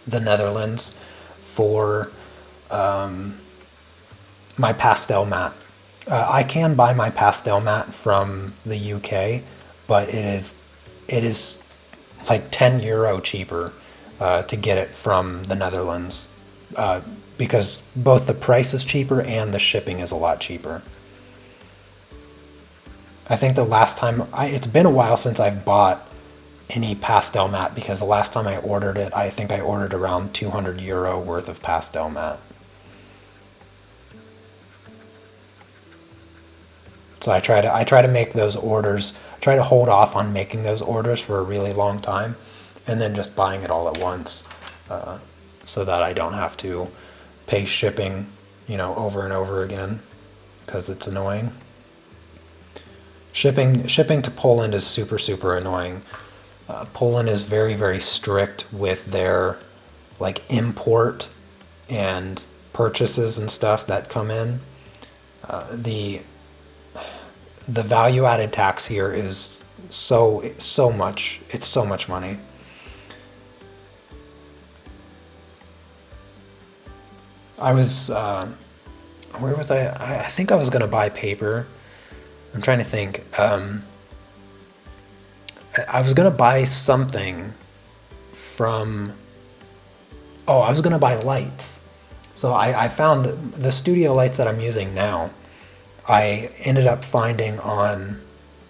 the Netherlands for my pastel mat. I can buy my pastel mat from the UK, but it is like €10 cheaper to get it from the Netherlands because both the price is cheaper and the shipping is a lot cheaper. I think the last time it's been a while since I've bought any pastel mat because the last time I ordered it, I think I ordered around €200 worth of pastel mat. So I try to make those orders, try to hold off on making those orders for a really long time, and then just buying it all at once, so that I don't have to pay shipping, over and over again, because it's annoying. Shipping to Poland is super super annoying. Poland is very very strict with their like import and purchases and stuff that come in. The value added tax here is so much. It's so much money. I was where was I? I think I was gonna buy paper. I'm trying to think. I was gonna buy something from. Oh, I was gonna buy lights. So I found the studio lights that I'm using now. I ended up finding on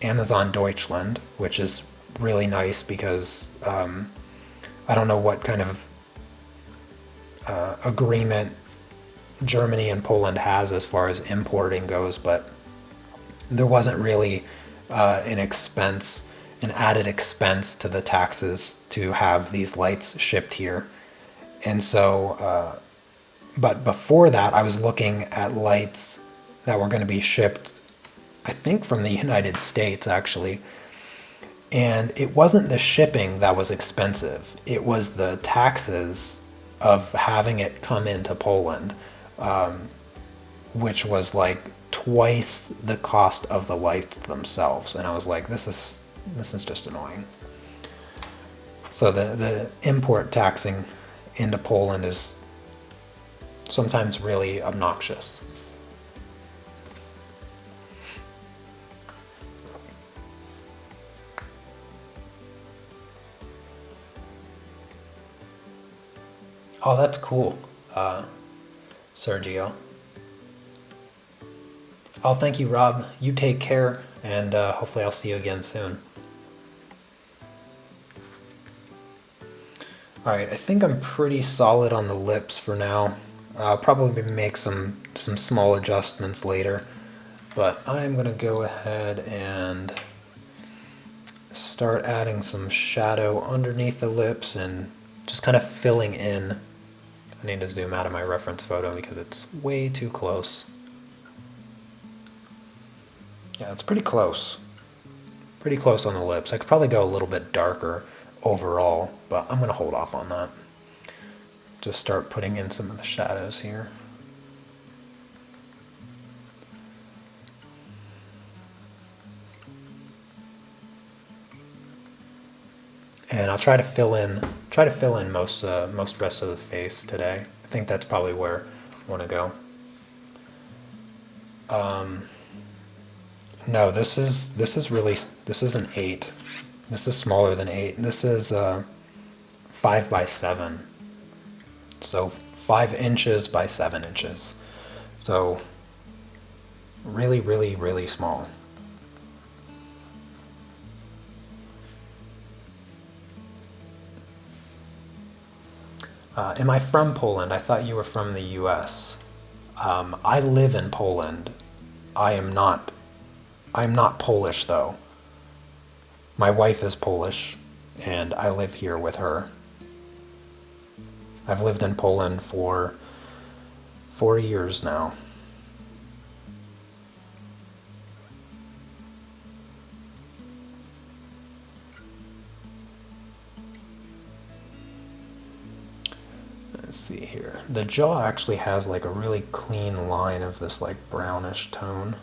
Amazon Deutschland, which is really nice because I don't know what kind of agreement Germany and Poland has as far as importing goes, but there wasn't really an added expense to the taxes to have these lights shipped here. And so, but before that, I was looking at lights that were going to be shipped, I think from the United States actually. And it wasn't the shipping that was expensive, it was the taxes of having it come into Poland, which was like twice the cost of the lights themselves. And I was like, this is just annoying. So the import taxing into Poland is sometimes really obnoxious. Oh, that's cool, Sergio. Oh, thank you, Rob. You take care, and hopefully I'll see you again soon. Alright, I think I'm pretty solid on the lips for now. I'll probably make some small adjustments later, but I'm going to go ahead and start adding some shadow underneath the lips and just kind of filling in. I need to zoom out of my reference photo because it's way too close. Yeah, it's pretty close. Pretty close on the lips. I could probably go a little bit darker overall, but I'm going to hold off on that. Just start putting in some of the shadows here. And I'll try to fill in most rest of the face today. I think that's probably where I want to go. No, this is an 8. This is smaller than 8. This is 5 by 7. So 5 inches by 7 inches. So really, really, really small. Am I from Poland? I thought you were from the US. I live in Poland. I am not. I'm not Polish though. My wife is Polish, and I live here with her. I've lived in Poland for 4 years now. Let's see here. The jaw actually has like a really clean line of this like brownish tone.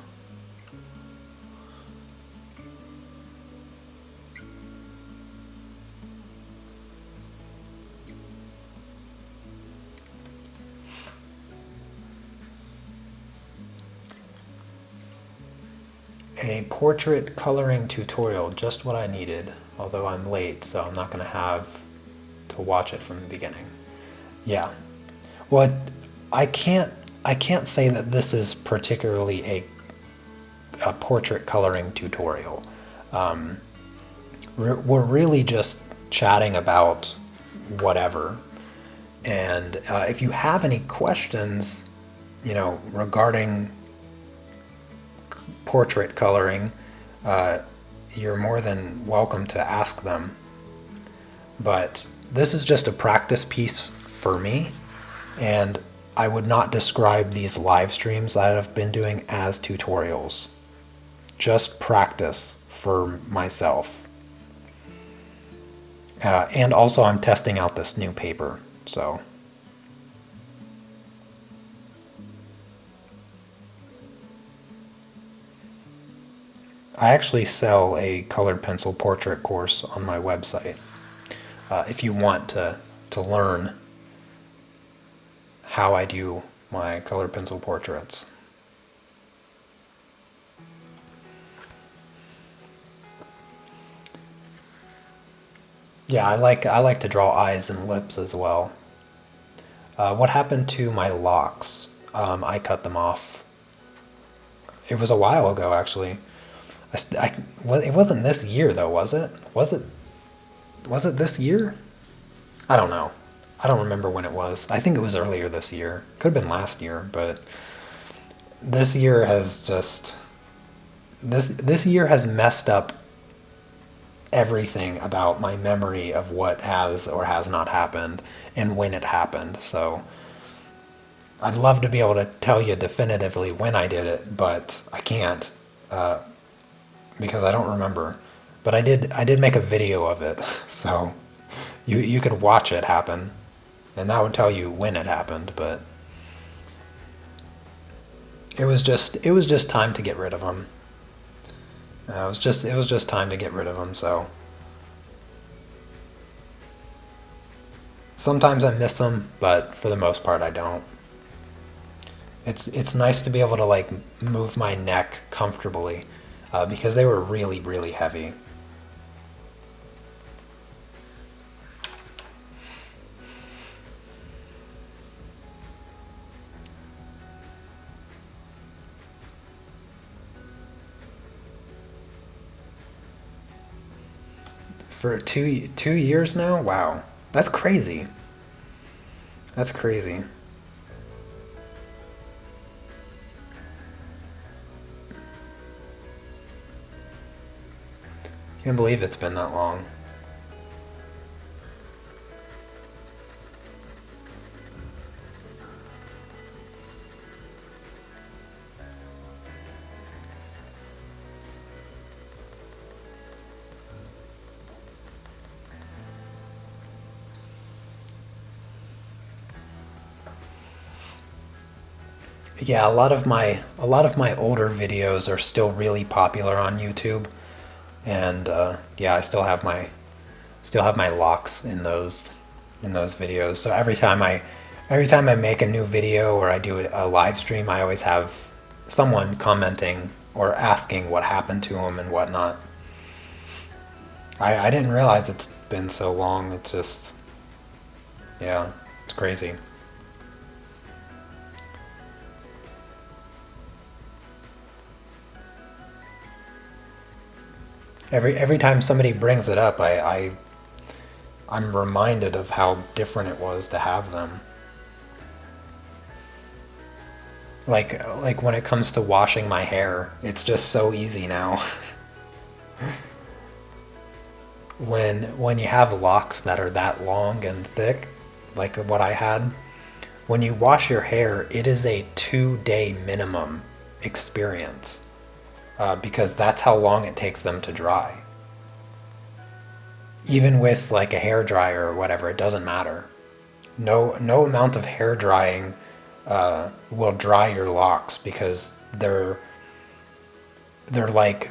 A portrait coloring tutorial, just what I needed, although I'm late, so I'm not going to have to watch it from the beginning. Yeah. Well, I can't say that this is particularly a portrait coloring tutorial. We're really just chatting about whatever. And if you have any questions, regarding portrait coloring, you're more than welcome to ask them. But this is just a practice piece for me, and I would not describe these live streams that I've been doing as tutorials. Just practice for myself. And also I'm testing out this new paper, so. I actually sell a colored pencil portrait course on my website. If you want to learn how I do my colored pencil portraits. Yeah, I like to draw eyes and lips as well. What happened to my locks? I cut them off. It was a while ago, actually. It wasn't this year though, was it? Was it this year? I don't know. I don't remember when it was. I think it was earlier this year. Could have been last year, but this year has just this year has messed up everything about my memory of what has or has not happened and when it happened. So I'd love to be able to tell you definitively when I did it, but I can't because I don't remember. But I did make a video of it, so you could watch it happen, and that would tell you when it happened. But it was just time to get rid of them. It was just time to get rid of them. So sometimes I miss them, but for the most part I don't. It's nice to be able to like move my neck comfortably because they were really, really heavy. For 2 years now? Wow. That's crazy. That's crazy. Can't believe it's been that long. Yeah, a lot of my older videos are still really popular on YouTube, and yeah, I still have still have my locks in those videos. So every time I make a new video or I do a live stream, I always have someone commenting or asking what happened to them and whatnot. I didn't realize it's been so long. It's just, yeah, it's crazy. Every time somebody brings it up, I'm reminded of how different it was to have them. Like when it comes to washing my hair, it's just so easy now. When you have locks that are that long and thick, like what I had, when you wash your hair, it is a 2-day minimum experience, because that's how long it takes them to dry. Even with like a hair dryer or whatever, it doesn't matter. No amount of hair drying will dry your locks, because they're like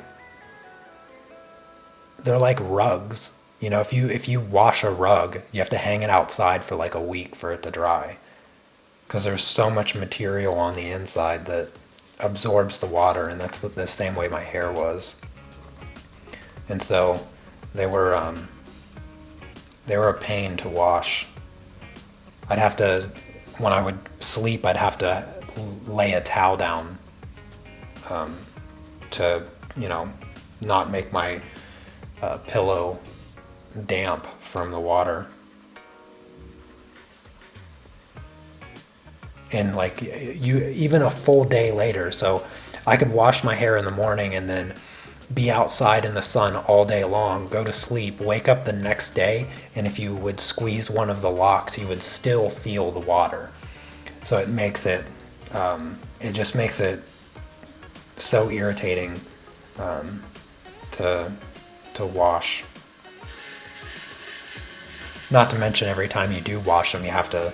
they're like rugs. You know, if you wash a rug, you have to hang it outside for like a week for it to dry, because there's so much material on the inside that absorbs the water, and that's the same way my hair was. And so they were they were a pain to wash. I'd have to, when I would sleep, I'd have to lay a towel down, to, you know, not make my pillow damp from the water. And like you, even a full day later, so I could wash my hair in the morning and then be outside in the sun all day long, go to sleep, wake up the next day, and if you would squeeze one of the locks, you would still feel the water. So it makes it, it just makes it so irritating, to wash. Not to mention every time you do wash them, you have to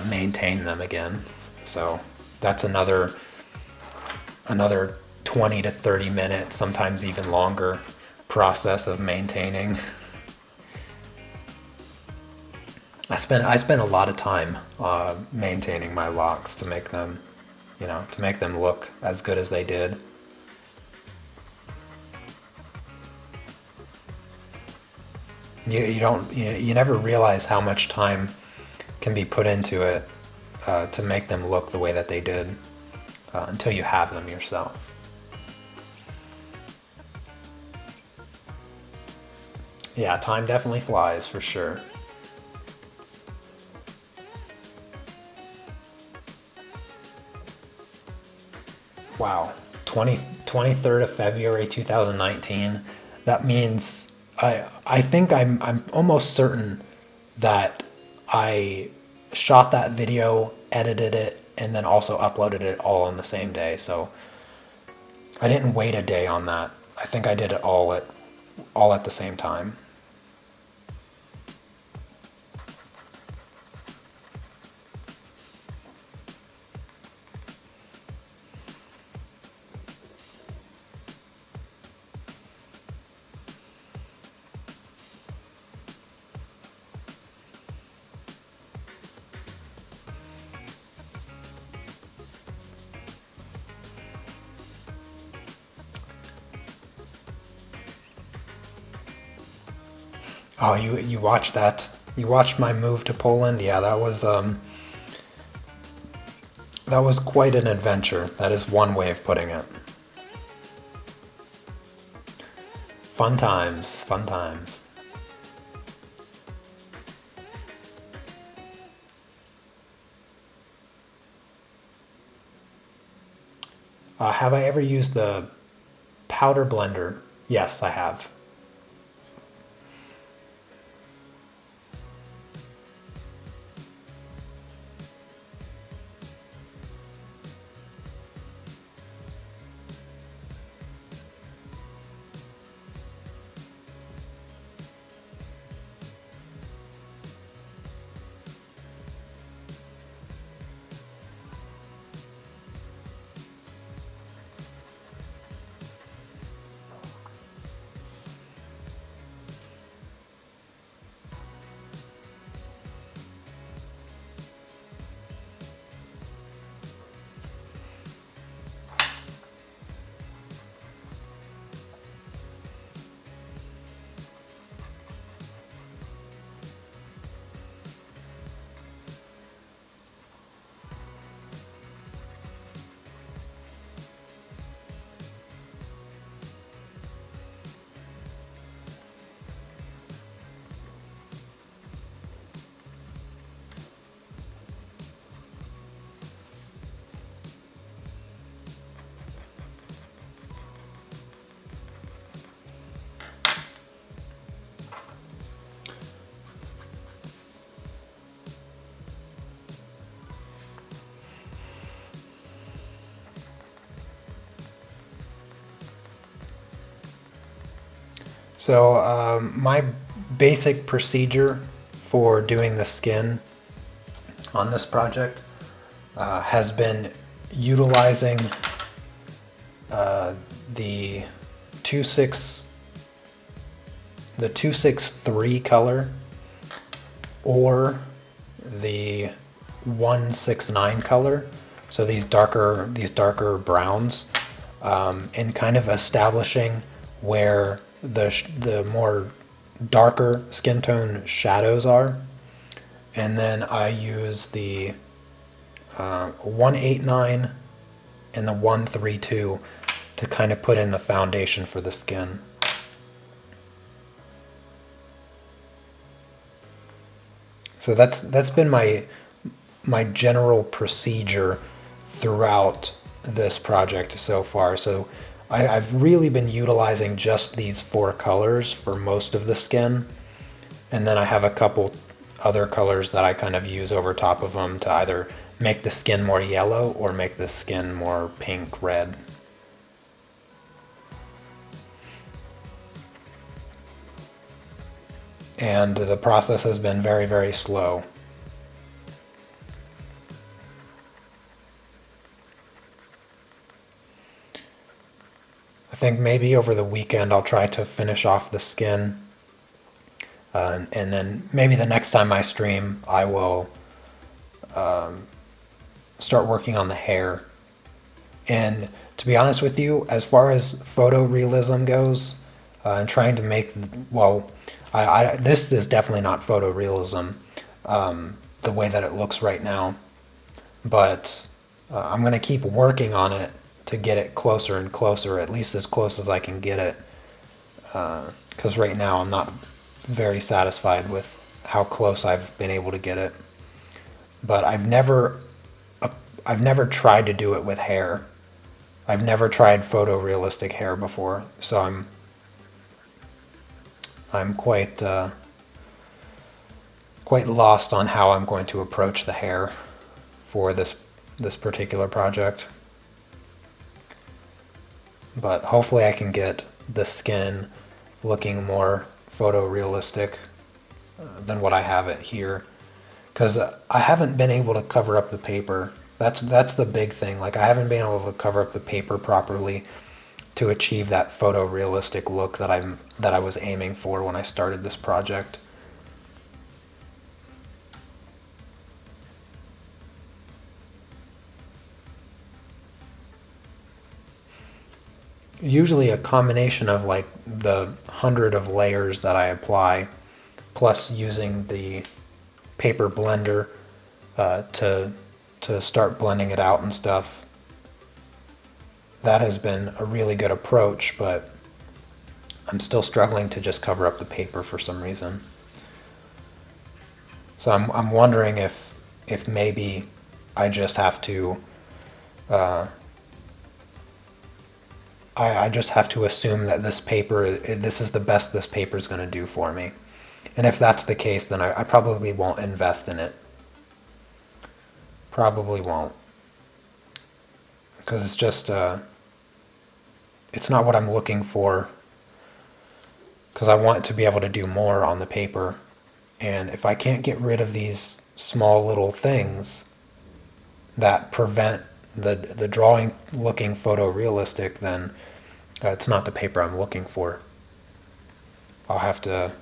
maintain them again. So that's another 20 to 30 minutes, sometimes even longer, process of maintaining. I spent a lot of time maintaining my locks to make them, you know, to make them look as good as they did. You never realize how much time can be put into it, to make them look the way that they did, until you have them yourself. Yeah, time definitely flies for sure. Wow, 23rd of February 2019. That means I think I'm almost certain that I shot that video, edited it, and then also uploaded it all on the same day. So I didn't wait a day on that. I think I did it all at the same time. Oh, you watched that? You watched my move to Poland? Yeah, that was quite an adventure. That is one way of putting it. Fun times, fun times. Have I ever used the powder blender? Yes, I have. So my basic procedure for doing the skin on this project has been utilizing the 26 the 263 color or the 169 color. So these darker browns, and kind of establishing where the more darker skin tone shadows are. And then I use the 189 and the 132 to kind of put in the foundation for the skin. So that's been my general procedure throughout this project so far. So I've really been utilizing just these 4 colors for most of the skin, and then I have a couple other colors that I kind of use over top of them to either make the skin more yellow or make the skin more pink red. And the process has been very, very slow. I think maybe over the weekend I'll try to finish off the skin, and then maybe the next time I stream I will start working on the hair. And to be honest with you, as far as photorealism goes, and trying to make, well, this is definitely not photorealism, the way that it looks right now, but I'm going to keep working on it to get it closer and closer, at least as close as I can get it, because right now I'm not very satisfied with how close I've been able to get it. But I've never tried to do it with hair. I've never tried photorealistic hair before, so I'm quite lost on how I'm going to approach the hair for this particular project. But hopefully I can get the skin looking more photorealistic than what I have it here, because I haven't been able to cover up the paper. That's the big thing. Like, I haven't been able to cover up the paper properly to achieve that photorealistic look that I was aiming for when I started this project. Usually a combination of like the 100 of layers that I apply, plus using the paper blender to start blending it out and stuff. That has been a really good approach, but I'm still struggling to just cover up the paper for some reason. So I'm wondering if maybe I just have to I just have to assume that this is the best this paper is going to do for me. And if that's the case, then I probably won't invest in it. Probably won't. Because it's just, it's not what I'm looking for. Because I want to be able to do more on the paper. And if I can't get rid of these small little things that prevent the drawing looking photorealistic, then it's not the paper I'm looking for. I'll have to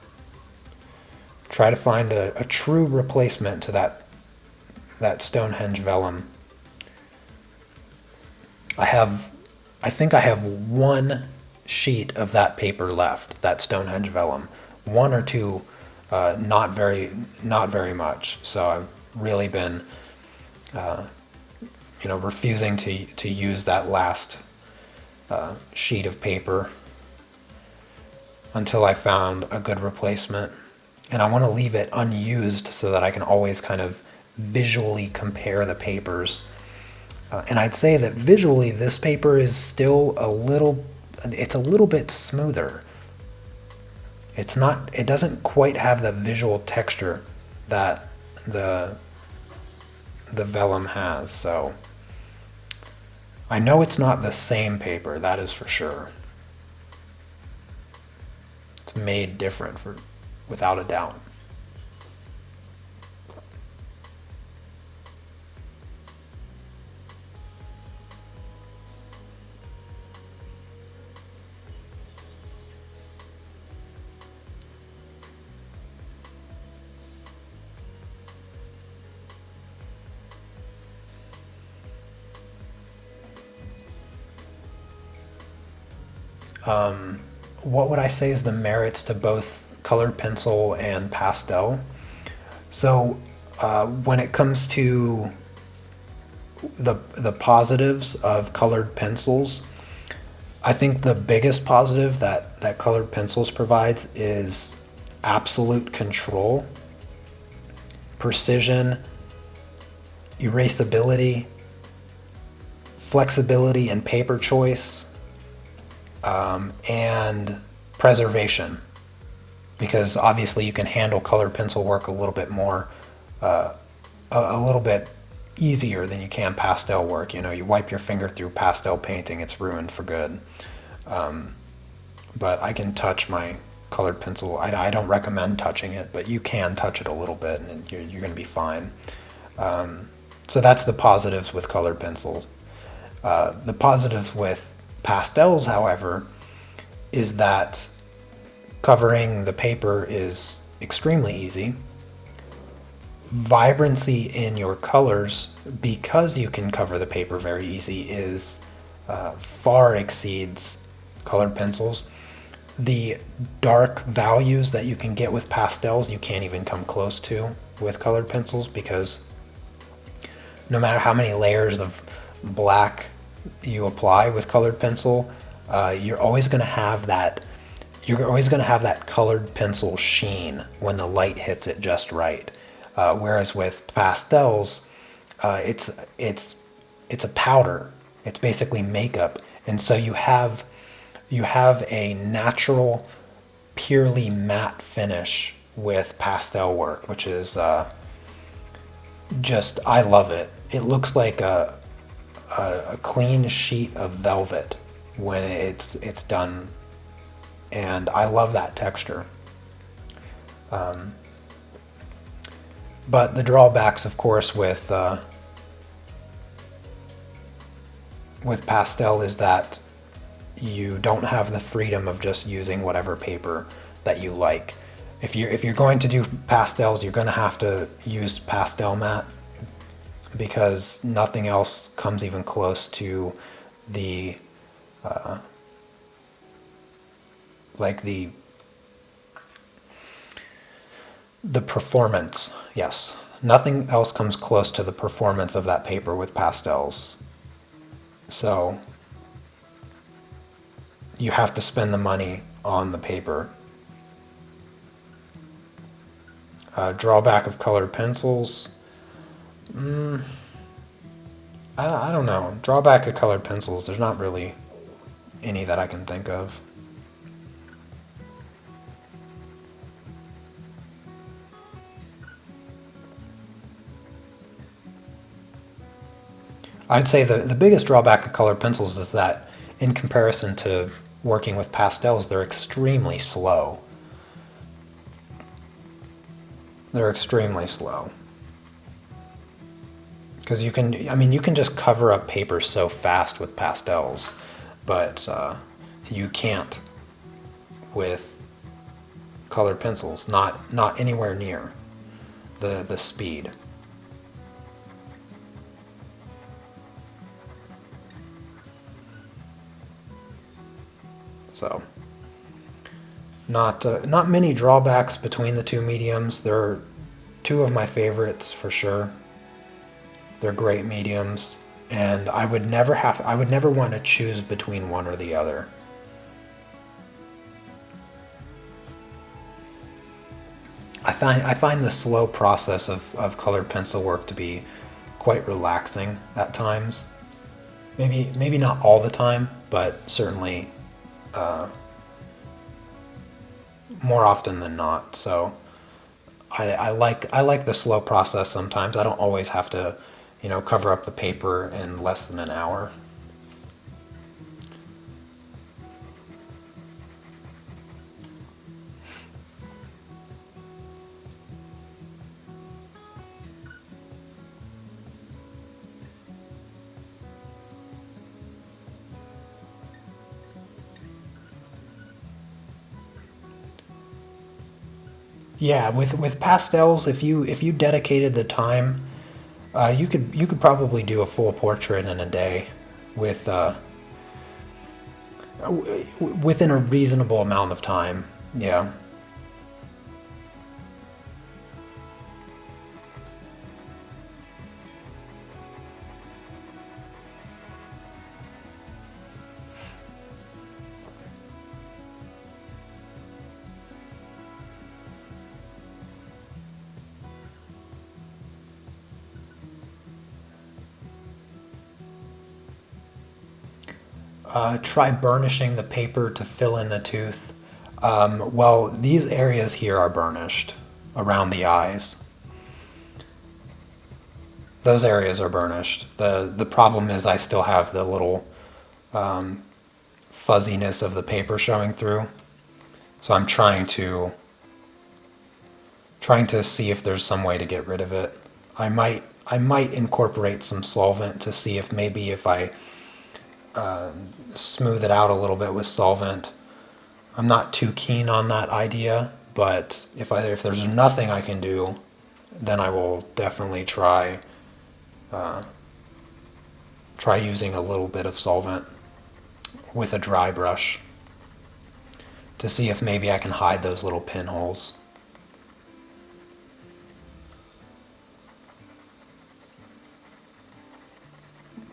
try to find a true replacement to that Stonehenge vellum. I think I have 1 sheet of that paper left, that Stonehenge vellum. 1 or 2, not very much. So I've really been refusing to use that last sheet of paper until I found a good replacement. And I want to leave it unused so that I can always kind of visually compare the papers. And I'd say that visually this paper is still it's a little bit smoother. It doesn't quite have the visual texture that the vellum has, so I know it's not the same paper, that is for sure. It's made different without a doubt. What would I say is the merits to both colored pencil and pastel? So when it comes to the positives of colored pencils, I think the biggest positive that colored pencils provides is absolute control, precision, erasability, flexibility in paper choice, and preservation, because obviously you can handle colored pencil work a little bit more, a little bit easier than you can pastel work. You know, you wipe your finger through pastel painting, it's ruined for good. But I can touch my colored pencil. I don't recommend touching it, but you can touch it a little bit and you're going to be fine. So that's the positives with colored pencils. The positives with pastels, however, is that covering the paper is extremely easy. Vibrancy in your colors, because you can cover the paper very easy, is far exceeds colored pencils. The dark values that you can get with pastels, you can't even come close to with colored pencils, because no matter how many layers of black you apply with colored pencil, you're always going to have that colored pencil sheen when the light hits it just right. Whereas with pastels, it's a powder. It's basically makeup, and so you have a natural, purely matte finish with pastel work, which is just, I love it. It looks like a clean sheet of velvet when it's done, and I love that texture. But the drawbacks, of course, with pastel is that you don't have the freedom of just using whatever paper that you like. If you're going to do pastels, you're going to have to use pastel matte, because nothing else comes even close to the the performance. Yes, nothing else comes close to the performance of that paper with pastels. So you have to spend the money on the paper. Drawback of colored pencils. I don't know. Drawback of colored pencils, there's not really any that I can think of. I'd say the biggest drawback of colored pencils is that in comparison to working with pastels, they're extremely slow. They're extremely slow. Because you can just cover up paper so fast with pastels, but you can't with colored pencils. Not anywhere near the speed. So, not many drawbacks between the two mediums. They're two of my favorites for sure. They're great mediums, and I would never want to choose between one or the other. I find the slow process of colored pencil work to be quite relaxing at times. Maybe not all the time, but certainly more often than not. So I like the slow process sometimes. I don't always have to, cover up the paper in less than an hour. Yeah, with pastels, if you dedicated the time, you could probably do a full portrait in a day, with within a reasonable amount of time. Yeah. Try burnishing the paper to fill in the tooth. Well, these areas here are burnished around the eyes. Those areas are burnished. The problem is I still have the little fuzziness of the paper showing through. So I'm trying to see if there's some way to get rid of it. I might incorporate some solvent to see if maybe if I smooth it out a little bit with solvent. I'm not too keen on that idea, but if there's nothing I can do, then I will definitely try using a little bit of solvent with a dry brush to see if maybe I can hide those little pinholes.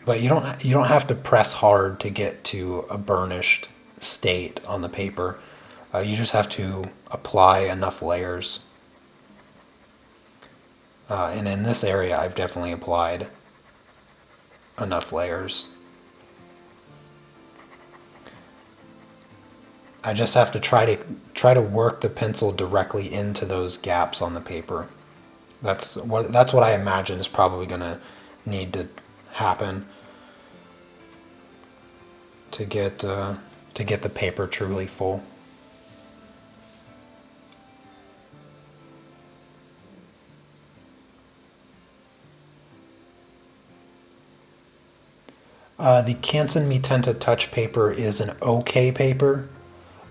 But you don't have to press hard to get to a burnished state on the paper. You just have to apply enough layers. And in this area, I've definitely applied enough layers. I just have to try to work the pencil directly into those gaps on the paper. That's what I imagine is probably going to need to happen to get the paper truly full. The Canson Mitenta Touch paper is an okay paper,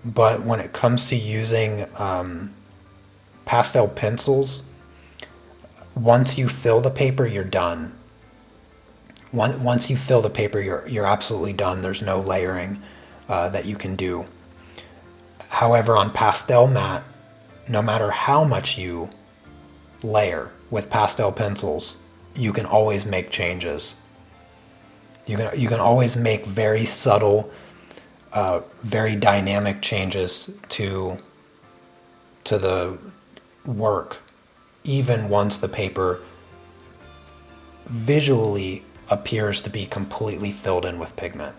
but when it comes to using pastel pencils, once you fill the paper, you're done. Once you fill the paper, you're absolutely done. There's no layering that you can do. However, on pastel mat, no matter how much you layer with pastel pencils, you can always make changes. You can always make very subtle, very dynamic changes to the work, even once the paper visually appears to be completely filled in with pigment.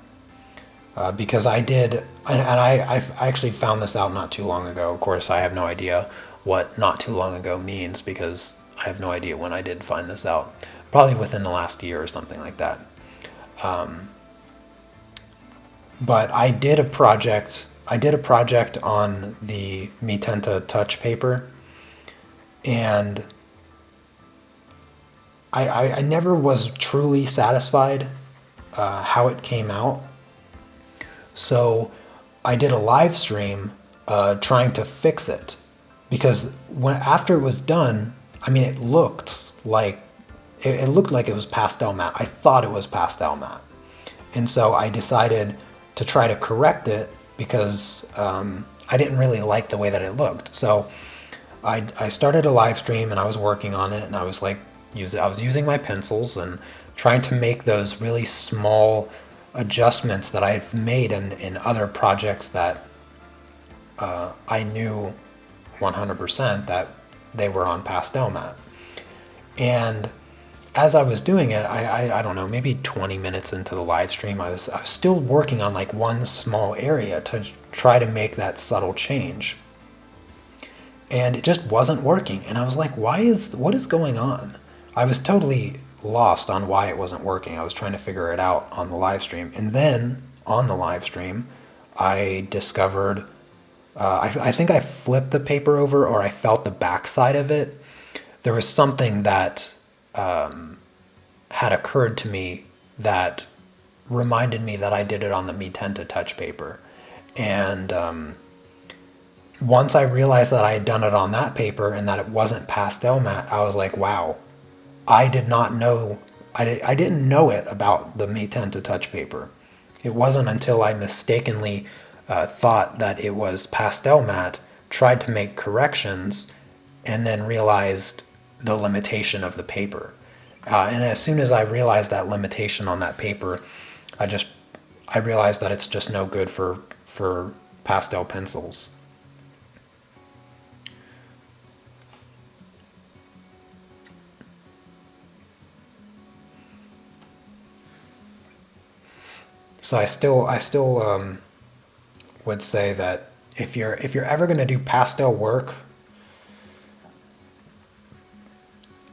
Because I did, and I actually found this out not too long ago. Of course, I have no idea what not too long ago means because I have no idea when I did find this out. Probably within the last year or something like that. But I did a project. I did a project on the Mitenta Touch paper, and I never was truly satisfied how it came out. So I did a live stream trying to fix it because after it was done, I mean, it looked like it was pastel matte. I thought it was pastel matte, and so I decided to try to correct it because I didn't really like the way that it looked. So I started a live stream and I was working on it, and I was like, I was using my pencils and trying to make those really small adjustments that I've made in other projects that I knew 100% that they were on pastel matte. And as I was doing it, I don't know, maybe 20 minutes into the live stream, I was still working on like one small area to try to make that subtle change. And it just wasn't working. And I was like, what is going on? I was totally lost on why it wasn't working. I was trying to figure it out on the live stream. And then on the live stream, I discovered, I think I flipped the paper over or I felt the backside of it. There was something that had occurred to me that reminded me that I did it on the Mitenta Touch paper. And once I realized that I had done it on that paper and that it wasn't pastel matte, I was like, wow, I did not know, I didn't know it about the Magenta Touch paper. It wasn't until I mistakenly thought that it was pastel matte, tried to make corrections, and then realized the limitation of the paper. And as soon as I realized that limitation on that paper, I just I realized that it's just no good for pastel pencils. So I still would say that if you're ever going to do pastel work,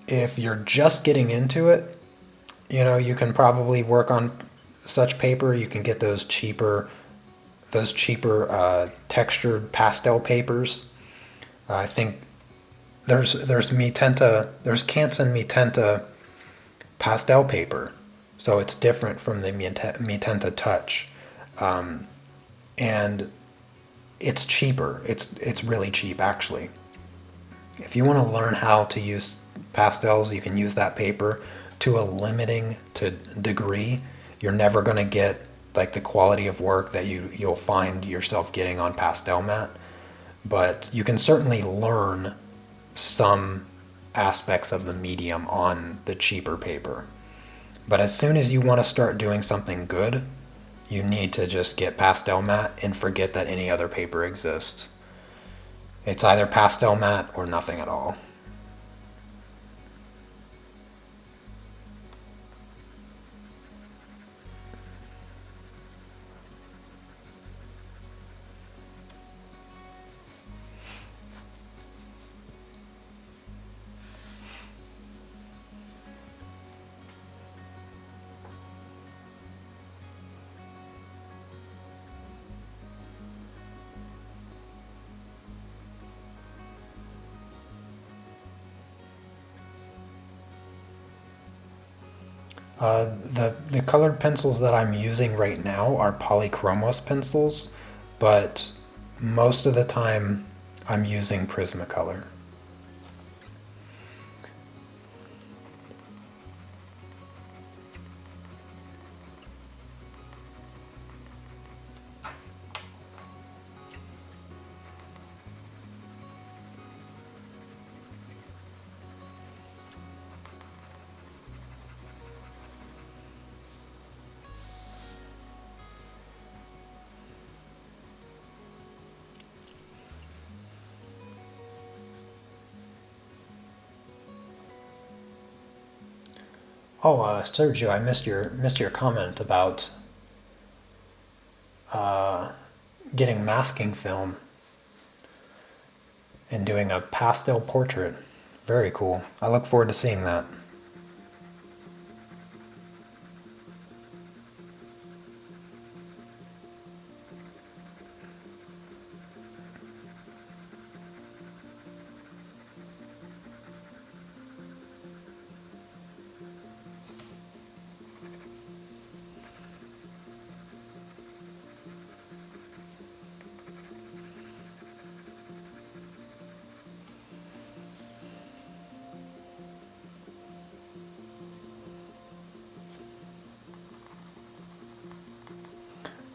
if you're just getting into it, you can probably work on such paper. You can get those cheaper textured pastel papers. I think there's Canson Magenta pastel paper, so it's different from the Magenta Touch, and it's cheaper. It's really cheap actually. If you want to learn how to use pastels, you can use that paper to a limiting to degree. You're never going to get like the quality of work that you'll find yourself getting on pastel matte, but you can certainly learn some aspects of the medium on the cheaper paper. But as soon as you want to start doing something good, you need to just get pastel matte and forget that any other paper exists. It's either pastel matte or nothing at all. The colored pencils that I'm using right now are polychromos pencils, but most of the time I'm using Prismacolor. Oh, Sergio, I missed your comment about getting masking film and doing a pastel portrait. Very cool. I look forward to seeing that.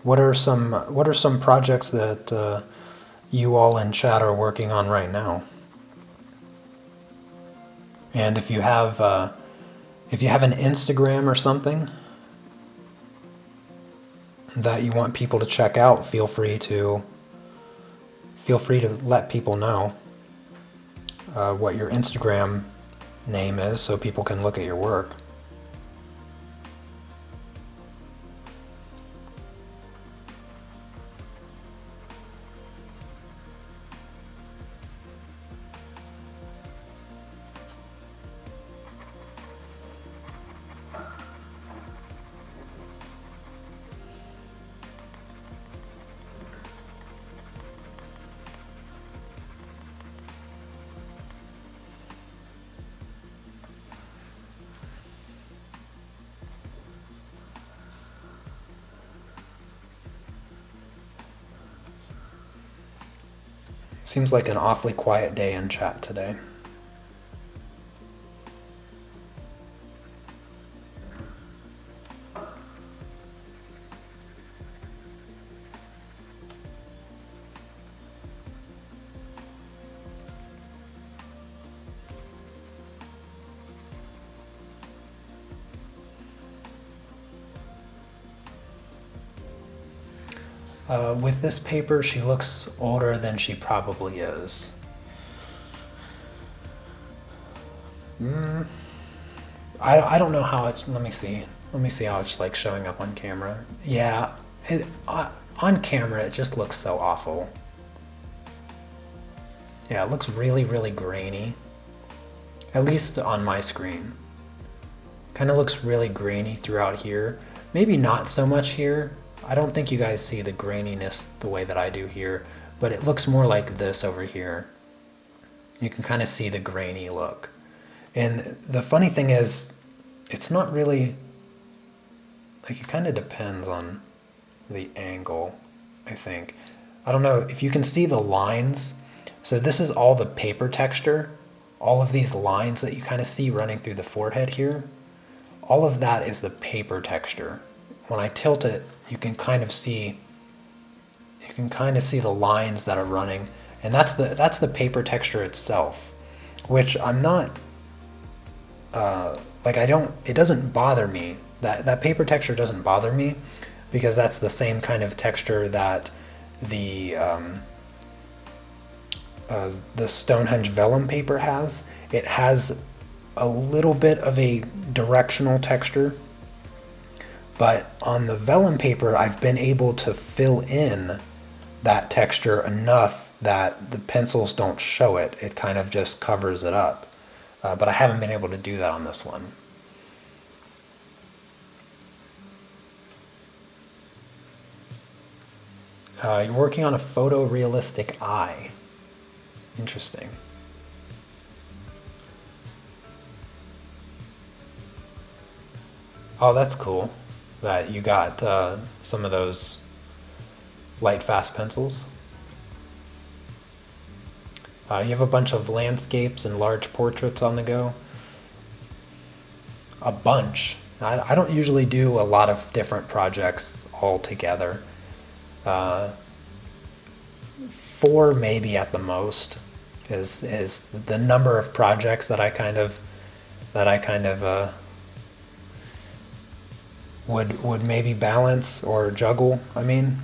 What are some projects that you all in chat are working on right now? And if you have an Instagram or something that you want people to check out, feel free to let people know what your Instagram name is so people can look at your work. Seems like an awfully quiet day in chat today. With this paper, she looks older than she probably is. I don't know how it's, let me see. Let me see how it's like showing up on camera. Yeah, on camera it just looks so awful. Yeah, it looks really, really grainy. At least on my screen. Kind of looks really grainy throughout here. Maybe not so much here. I don't think you guys see the graininess the way that I do here, but it looks more like this over here. You can kind of see the grainy look. And the funny thing is, it's not really, like, it kind of depends on the angle, I think. I don't know if you can see the lines. So this is all the paper texture. All of these lines that you kind of see running through the forehead here, all of that is the paper texture. When I tilt it, you can kind of see the lines that are running, and that's the paper texture itself, which I'm not it doesn't bother me. That paper texture doesn't bother me, because that's the same kind of texture that the Stonehenge vellum paper has. It has a little bit of a directional texture, but on the vellum paper I've been able to fill in that texture enough that the pencils don't show it. It kind of just covers it up. But I haven't been able to do that on this one. You're working on a photorealistic eye. Interesting. Oh, that's cool that you got some of those light fast pencils. You have a bunch of landscapes and large portraits on the go. A bunch. I don't usually do a lot of different projects all together. 4 maybe at the most is the number of projects that I kind of would maybe balance or juggle, I mean.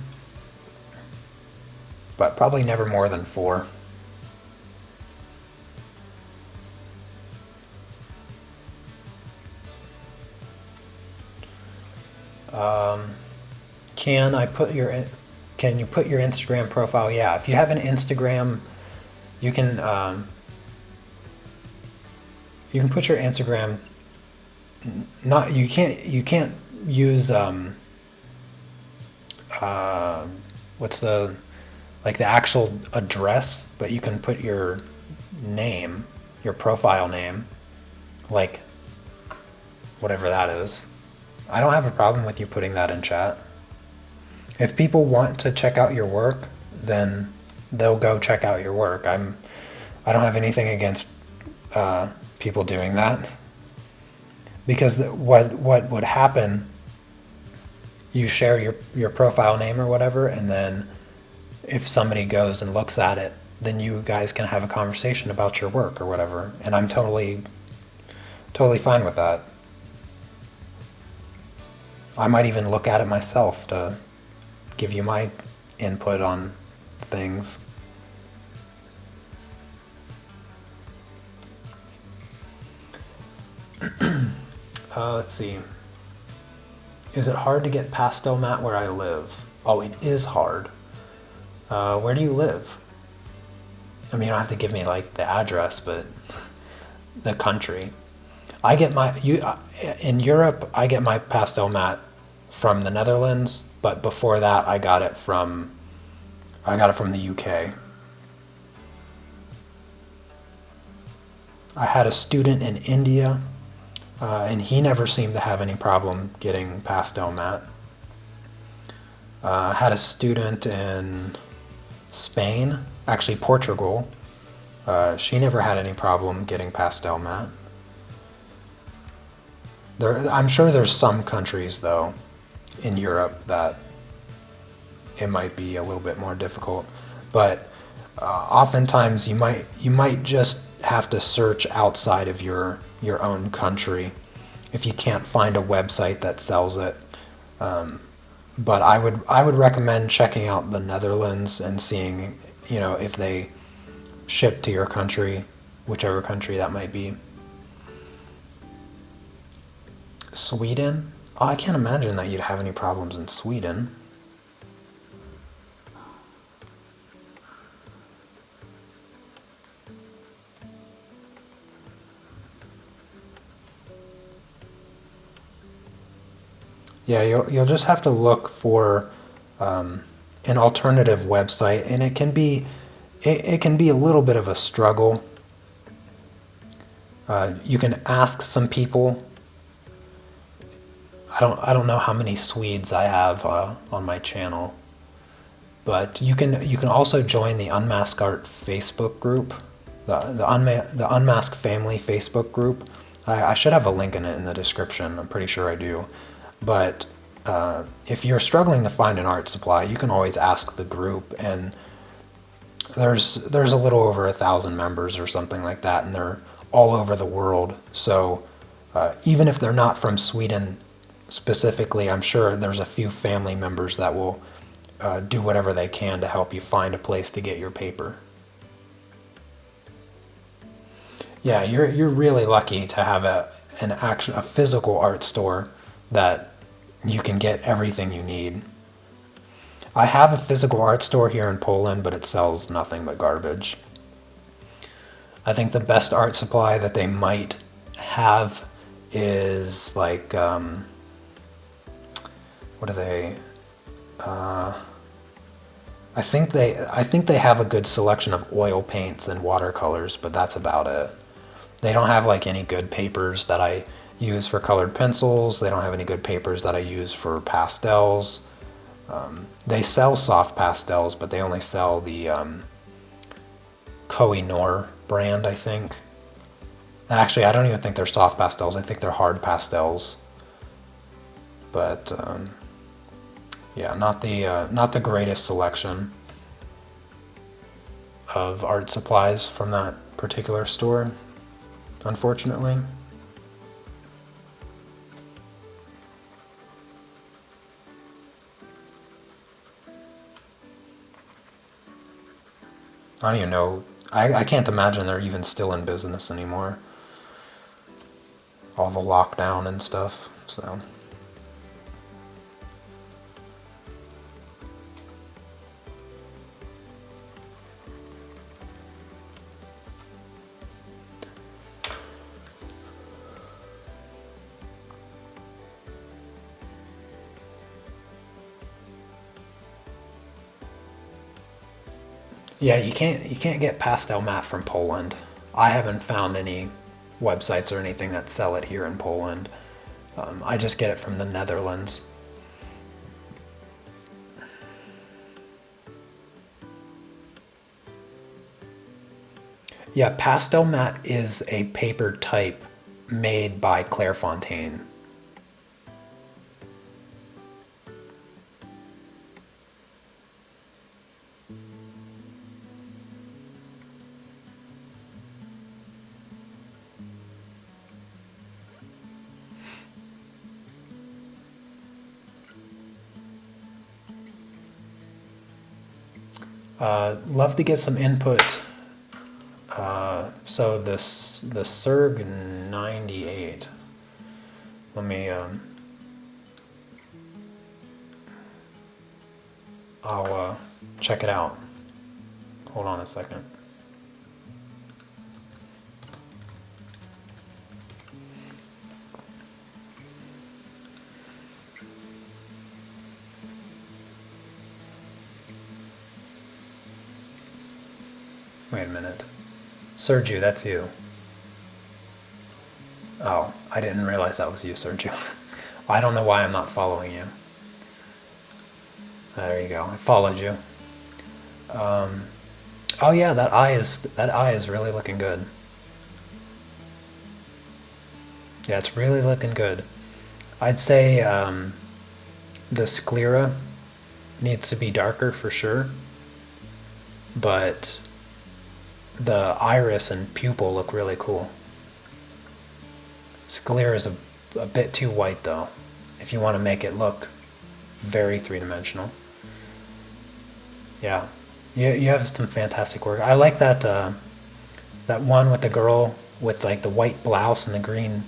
But probably never more than 4. Can you put your Instagram profile? Yeah, if you have an Instagram, you can put your Instagram. You can't use what's the actual address, but you can put your name, your profile name, like whatever that is. I don't have a problem with you putting that in chat. If people want to check out your work, then they'll go check out your work. I don't have anything against people doing that, because what would happen, you share your profile name or whatever, and then if somebody goes and looks at it, then you guys can have a conversation about your work or whatever, and I'm totally fine with that. I might even look at it myself to give you my input on things. Let's see. Is it hard to get pastel mat where I live? Oh, it is hard. Where do you live? I mean, you don't have to give me like the address, but the country. I get in Europe, I get my pastel mat from the Netherlands, but before that I got it from the UK. I had a student in India, and he never seemed to have any problem getting pastel mat. I had a student in Spain Actually, Portugal, she never had any problem getting pastel matte. I'm sure there's some countries, though, in Europe that it might be a little bit more difficult. But oftentimes you might just have to search outside of your own country if you can't find a website that sells it. But I would recommend checking out the Netherlands and seeing, you know, if they ship to your country, whichever country that might be. Sweden? Oh, I can't imagine that you'd have any problems in Sweden. Yeah, you'll just have to look for an alternative website, and it can be a little bit of a struggle. You can ask some people. I don't know how many Swedes I have on my channel, but you can also join the Unmask Art Facebook group, the Unmask Family Facebook group. I should have a link in it in the description. I'm pretty sure I do. But if you're struggling to find an art supply, you can always ask the group, and there's a little over 1,000 members or something like that, and they're all over the world. So even if they're not from Sweden specifically, I'm sure there's a few family members that will do whatever they can to help you find a place to get your paper. Yeah, you're really lucky to have a physical art store that you can get everything you need. I have a physical art store here in Poland, but it sells nothing but garbage. I think the best art supply that they might have is like what are they? I think they have a good selection of oil paints and watercolors, but that's about it. They don't have like any good papers that I use for colored pencils. They don't have any good papers that I use for pastels. They sell soft pastels, but they only sell the Koh-i-Noor brand, I think. Actually, I don't even think they're soft pastels. I think they're hard pastels. But yeah, not the greatest selection of art supplies from that particular store, unfortunately. I don't even know. I can't imagine they're even still in business anymore. All the lockdown and stuff, so. Yeah, you can't get pastel matte from Poland. I haven't found any websites or anything that sell it here in Poland. I just get it from the Netherlands. Yeah, pastel matte is a paper type made by Clairefontaine. Love to get some input. So the Surg 98. Let me I'll check it out. Hold on a second. Wait a minute. Sergio, that's you. Oh, I didn't realize that was you, Sergio. I don't know why I'm not following you. There you go. I followed you. Oh yeah, that eye is really looking good. Yeah, it's really looking good. I'd say the sclera needs to be darker for sure, but the iris and pupil look really cool. Sclera is a bit too white though, if you want to make it look very three-dimensional. Yeah, you have some fantastic work. I like that one with the girl with like the white blouse and the green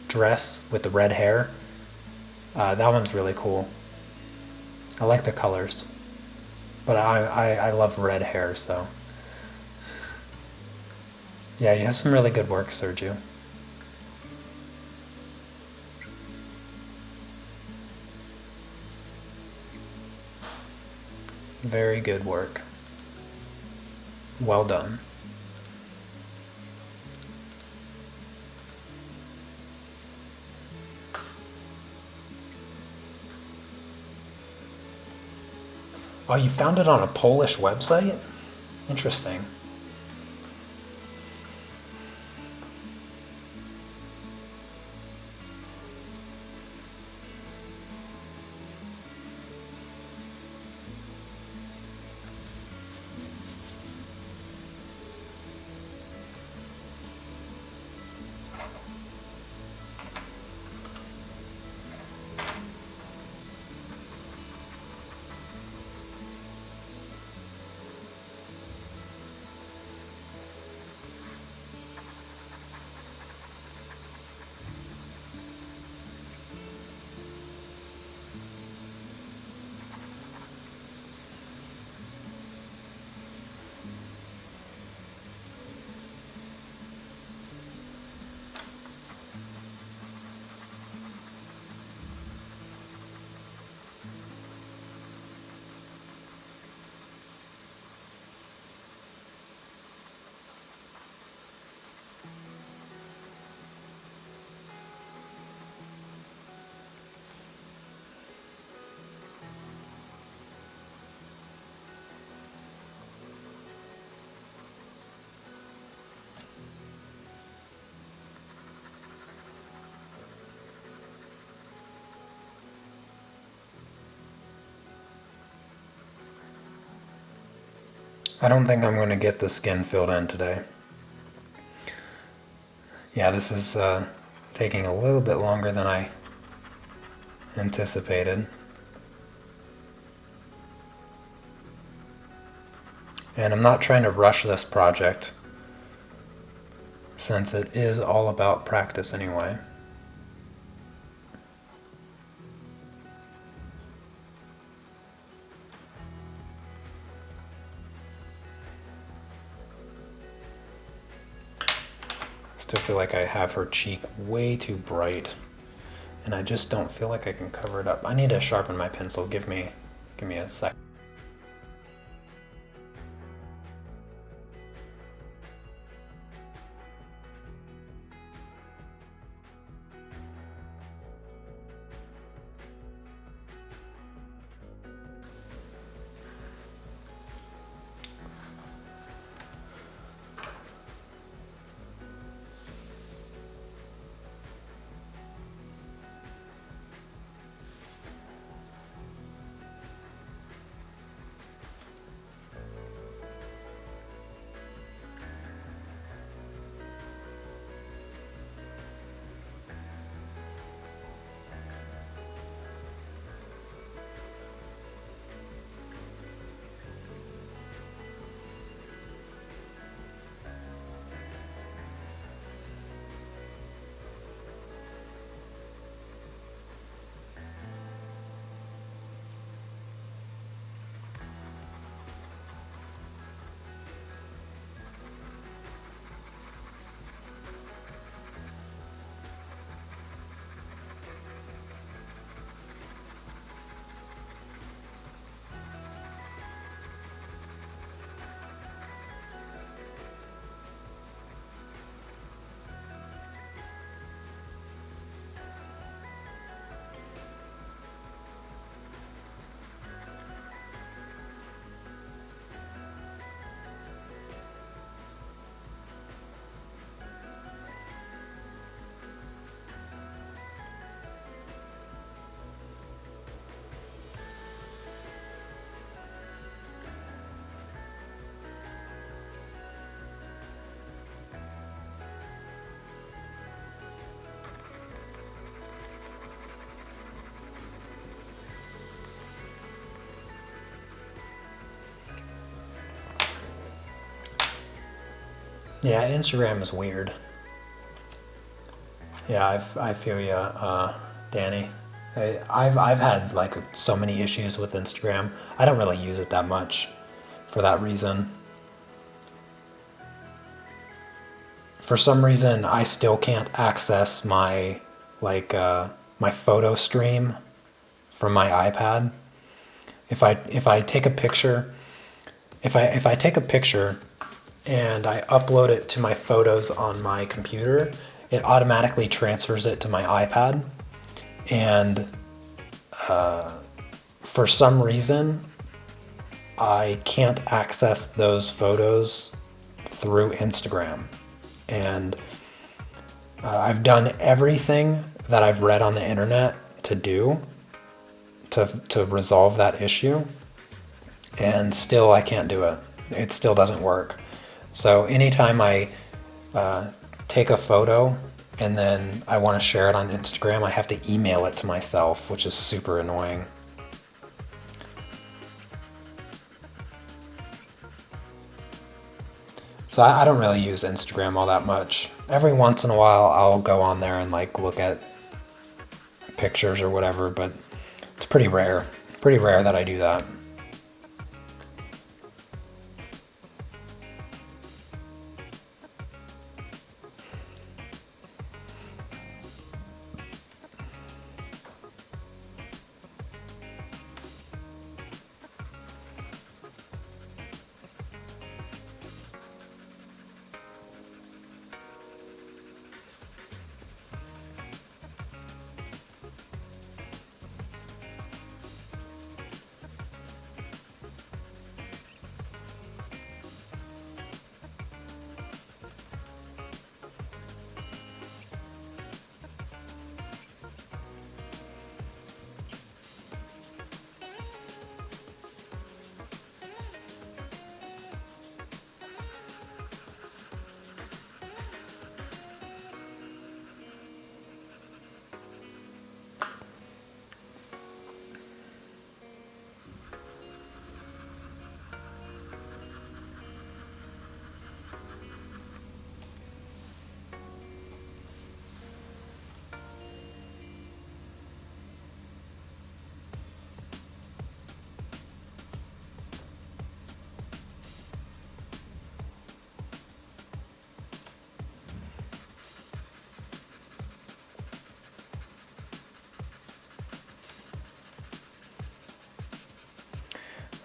dress with the red hair. That one's really cool. I like the colors, but I love red hair, so yeah, you have some really good work, Sergio. Very good work. Well done. Oh, you found it on a Polish website? Interesting. I don't think I'm going to get the skin filled in today. Yeah, this is taking a little bit longer than I anticipated. And I'm not trying to rush this project since it is all about practice anyway. Still feel like I have her cheek way too bright, and I just don't feel like I can cover it up. I need to sharpen my pencil. Give me a sec. Yeah, Instagram is weird. Yeah, I feel you, Danny. I've had like so many issues with Instagram. I don't really use it that much for that reason. For some reason, I still can't access my my photo stream from my iPad. If I take a picture, if I take a picture and I upload it to my photos on my computer, it automatically transfers it to my iPad. And for some reason, I can't access those photos through Instagram. And I've done everything that I've read on the internet to do to resolve that issue, and still I can't do it. It still doesn't work. So anytime I take a photo and then I want to share it on Instagram, I have to email it to myself, which is super annoying. So I don't really use Instagram all that much. Every once in a while I'll go on there and like look at pictures or whatever, but it's pretty rare. Pretty rare that I do that.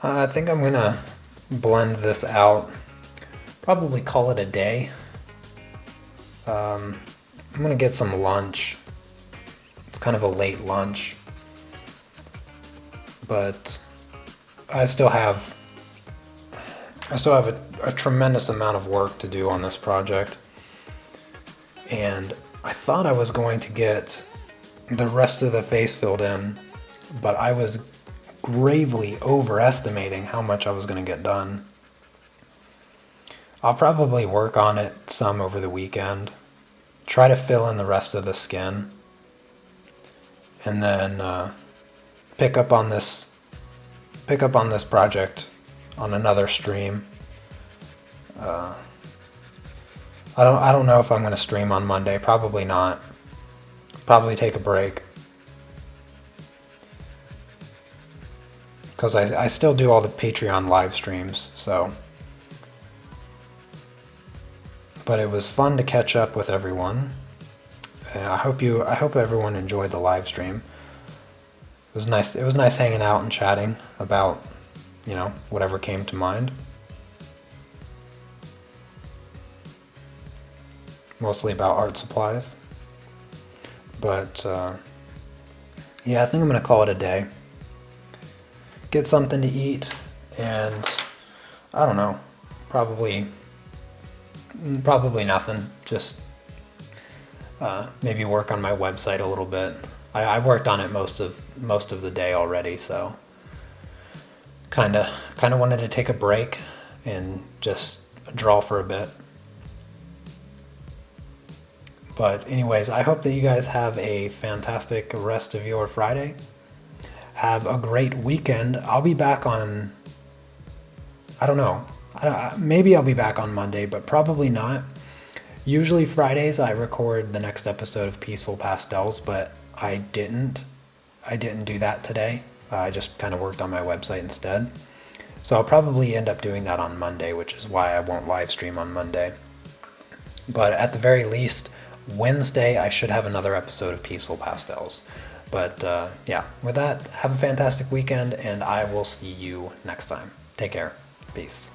I think I'm gonna blend this out. Probably call it a day. I'm gonna get some lunch. It's kind of a late lunch, but I still have a tremendous amount of work to do on this project, and I thought I was going to get the rest of the face filled in, but I was gravely overestimating how much I was going to get done. I'll probably work on it some over the weekend, try to fill in the rest of the skin, and then pick up on this project on another stream. I don't know if I'm going to stream on Monday. Probably not. Probably take a break. Because I still do all the Patreon live streams, so. But it was fun to catch up with everyone. I hope everyone enjoyed the live stream. It was nice hanging out and chatting about, whatever came to mind. Mostly about art supplies. But yeah, I think I'm gonna call it a day. Get something to eat, and I don't know, probably nothing. Just maybe work on my website a little bit. I worked on it most of the day already, so kind of wanted to take a break and just draw for a bit. But anyways, I hope that you guys have a fantastic rest of your Friday. Have a great weekend. I'll be back on, I don't know, Maybe I'll be back on Monday, but probably not. Usually Fridays I record the next episode of Peaceful Pastels, but I didn't. I didn't do that today. I just kind of worked on my website instead. So I'll probably end up doing that on Monday, which is why I won't live stream on Monday. But at the very least, Wednesday I should have another episode of Peaceful Pastels. But yeah, with that, have a fantastic weekend, and I will see you next time. Take care. Peace.